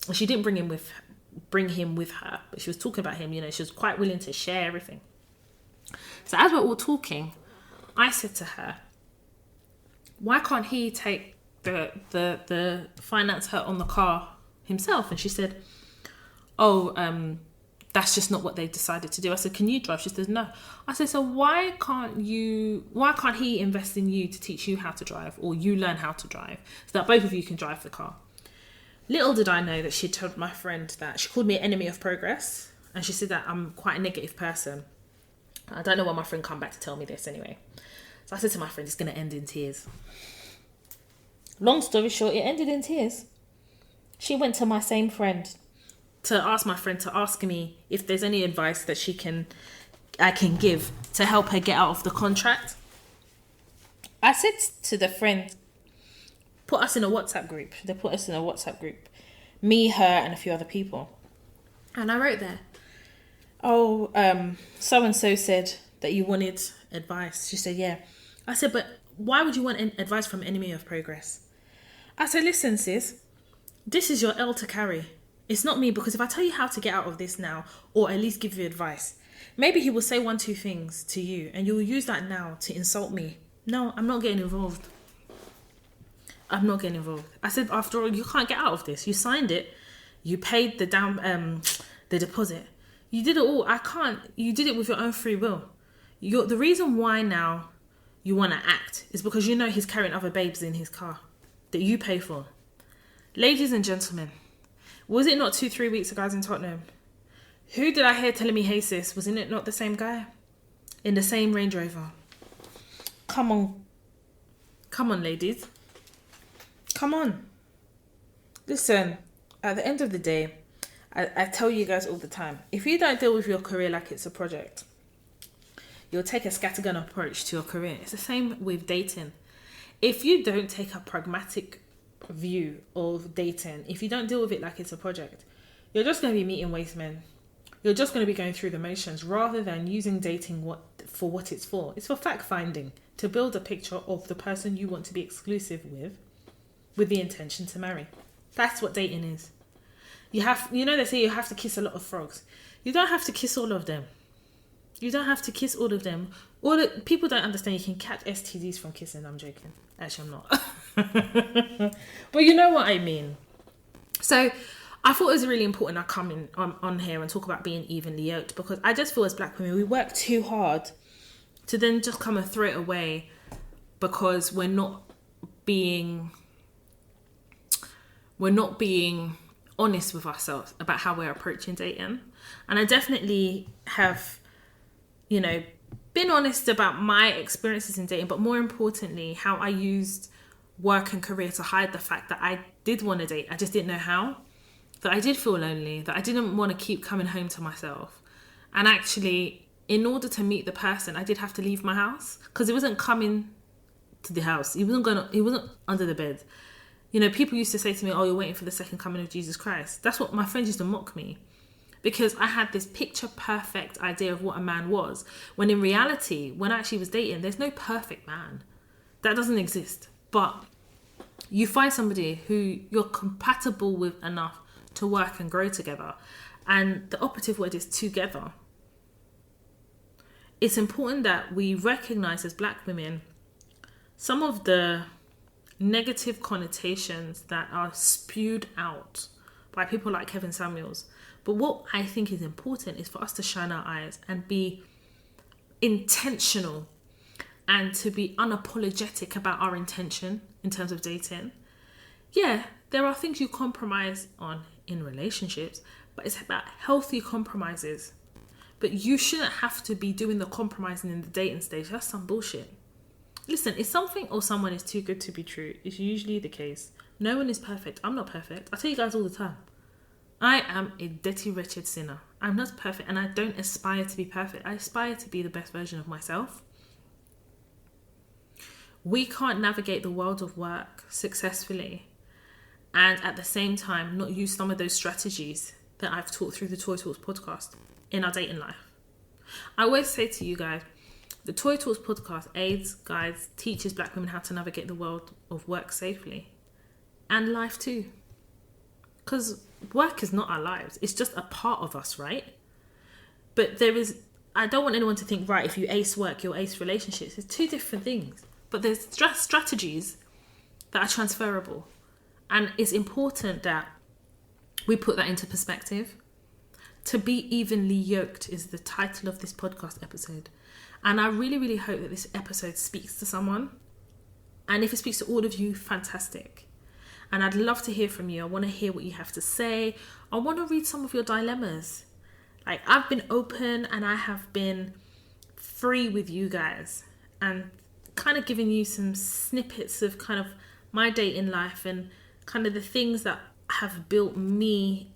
Speaker 1: And she didn't bring him with her, but she was talking about him. She was quite willing to share everything. So as we're all talking, I said to her, why can't he take the finance her on the car himself? And she said, that's just not what they decided to do. I said, can you drive? She says, no. I said, so why can't he invest in you to teach you how to drive, or you learn how to drive so that both of you can drive the car? Little did I know that she told my friend that she called me an enemy of progress, and she said that I'm quite a negative person. I don't know why my friend come back to tell me this anyway. So I said to my friend, it's going to end in tears. Long story short, it ended in tears. She went to my same friend to ask my friend to ask me if there's any advice that I can give to help her get out of the contract. I said to the friend, put us in a WhatsApp group. They put us in a WhatsApp group. Me, her, and a few other people. And I wrote there, so-and-so said that you wanted advice. She said, yeah. I said, but why would you want advice from an enemy of progress? I said, listen, sis, this is your L to carry. It's not me, because if I tell you how to get out of this now, or at least give you advice, maybe he will say 1-2 things to you and you'll use that now to insult me. No, I'm not getting involved. I'm not getting involved. I said, after all, you can't get out of this. You signed it. You paid the deposit. You did it all. You did it with your own free will. The reason why now you want to act is because you know he's carrying other babes in his car that you pay for. Ladies and gentlemen, was it not 2-3 weeks ago I was in Tottenham? Who did I hear telling me, hey sis, wasn't it not the same guy? In the same Range Rover. Come on, ladies. Come on. Listen, at the end of the day, I tell you guys all the time, if you don't deal with your career like it's a project, you'll take a scattergun approach to your career. It's the same with dating. If you don't take a pragmatic view of dating, if you don't deal with it like it's a project, you're just going to be meeting waste men. You're just going to be going through the motions rather than using dating for what it's for. It's for fact finding, to build a picture of the person you want to be exclusive with the intention to marry. That's what dating is. They say you have to kiss a lot of frogs. You don't have to kiss all of them. People don't understand you can catch STDs from kissing. I'm joking. Actually, I'm not. But you know what I mean. So I thought it was really important I come in on here and talk about being evenly yoked, because I just feel as black women, we work too hard to then just come and throw it away because we're not being honest with ourselves about how we're approaching dating. And I definitely have, been honest about my experiences in dating, but more importantly, how I used work and career to hide the fact that I did want to date. I just didn't know how. That I did feel lonely, that I didn't want to keep coming home to myself. And actually, in order to meet the person, I did have to leave my house, because he wasn't coming to the house. He wasn't under the bed. People used to say to me, oh, you're waiting for the second coming of Jesus Christ. That's what my friends used to mock me, because I had this picture perfect idea of what a man was, when in reality, when I actually was dating, there's no perfect man. That doesn't exist. But you find somebody who you're compatible with enough to work and grow together. And the operative word is together. It's important that we recognize as black women some of the negative connotations that are spewed out by people like Kevin Samuels, But what I think is important is for us to shine our eyes and be intentional and to be unapologetic about our intention in terms of dating. Yeah, there are things you compromise on in relationships, but it's about healthy compromises. But you shouldn't have to be doing the compromising in the dating stage. That's some bullshit. Listen, if something or someone is too good to be true, it's usually the case. No one is perfect. I'm not perfect. I tell you guys all the time. I am a dirty, wretched sinner. I'm not perfect, and I don't aspire to be perfect. I aspire to be the best version of myself. We can't navigate the world of work successfully and at the same time not use some of those strategies that I've taught through the Toy Talks podcast in our dating life. I always say to you guys, the Toy Talks podcast aids, guides, teaches black women how to navigate the world of work safely and life too. Because work is not our lives. It's just a part of us, right? But I don't want anyone to think, right, if you ace work, you'll ace relationships. It's two different things. But there's strategies that are transferable. And it's important that we put that into perspective. To Be Evenly Yoked is the title of this podcast episode. And I really, really hope that this episode speaks to someone. And if it speaks to all of you, fantastic. And I'd love to hear from you. I want to hear what you have to say. I want to read some of your dilemmas. Like, I've been open and I have been free with you guys and kind of giving you some snippets of kind of my dating life and kind of the things that have built me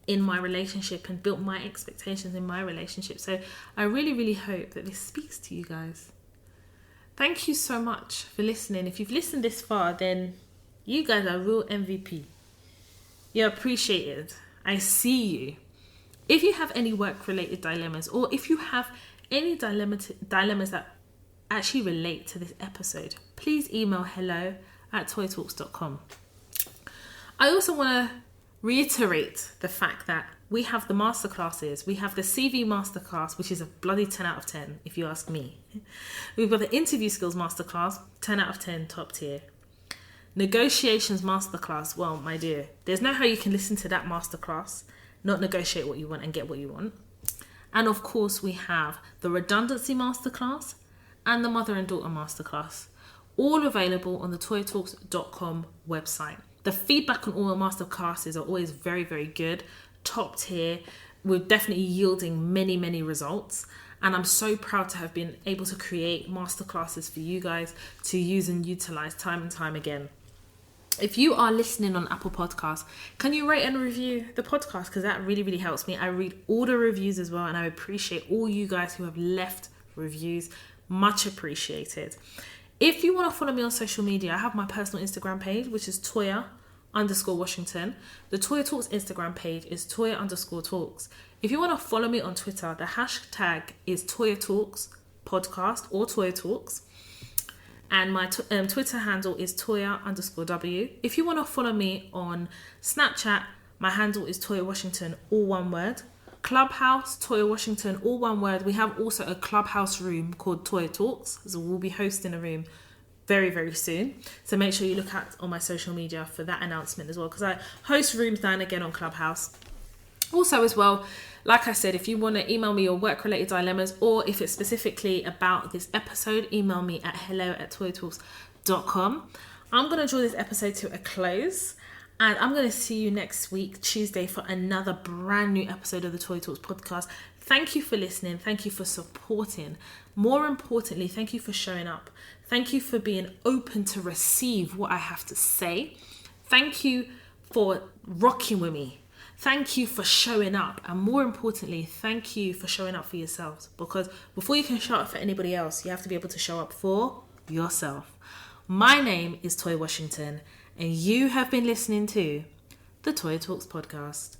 Speaker 1: in my relationship and built my expectations in my relationship. So I really, really hope that this speaks to you guys. Thank you so much for listening. If you've listened this far, then you guys are real MVP. You're appreciated. I see you. If you have any work-related dilemmas, or if you have any dilemmas that actually relate to this episode, please email hello@toytalks.com. I also want to reiterate the fact that we have the masterclasses. We have the CV masterclass, which is a bloody 10 out of 10, if you ask me. We've got the interview skills masterclass, 10 out of 10, top tier. Negotiations masterclass, well, my dear, there's no how you can listen to that masterclass, not negotiate what you want and get what you want. And of course, we have the redundancy masterclass and the mother and daughter masterclass, all available on the toytalks.com website. The feedback on all the masterclasses are always very, very good, top tier. We're definitely yielding many, many results. And I'm so proud to have been able to create masterclasses for you guys to use and utilize time and time again. If you are listening on Apple Podcasts, can you rate and review the podcast? Because that really, really helps me. I read all the reviews as well, and I appreciate all you guys who have left reviews. Much appreciated. If you want to follow me on social media, I have my personal Instagram page, which is Toya_Washington. The Toya Talks Instagram page is Toya_Talks. If you want to follow me on Twitter, the hashtag is Toya Talks Podcast or Toya Talks. And my Twitter handle is Toya_W. If you want to follow me on Snapchat, my handle is Toya Washington, all one word. Clubhouse, Toya Washington, all one word. We have also a Clubhouse room called Toya Talks. So we'll be hosting a room very, very soon. So make sure you look out on my social media for that announcement as well, because I host rooms now and again on Clubhouse. Also as well, like I said, if you want to email me your work-related dilemmas, or if it's specifically about this episode, email me at hello@toytalks.com. I'm going to draw this episode to a close, and I'm going to see you next week, Tuesday, for another brand new episode of the Toy Talks podcast. Thank you for listening. Thank you for supporting. More importantly, thank you for showing up. Thank you for being open to receive what I have to say. Thank you for rocking with me. Thank you for showing up. And more importantly, thank you for showing up for yourselves. Because before you can show up for anybody else, you have to be able to show up for yourself. My name is Toya Washington, and you have been listening to the Toya Talks podcast.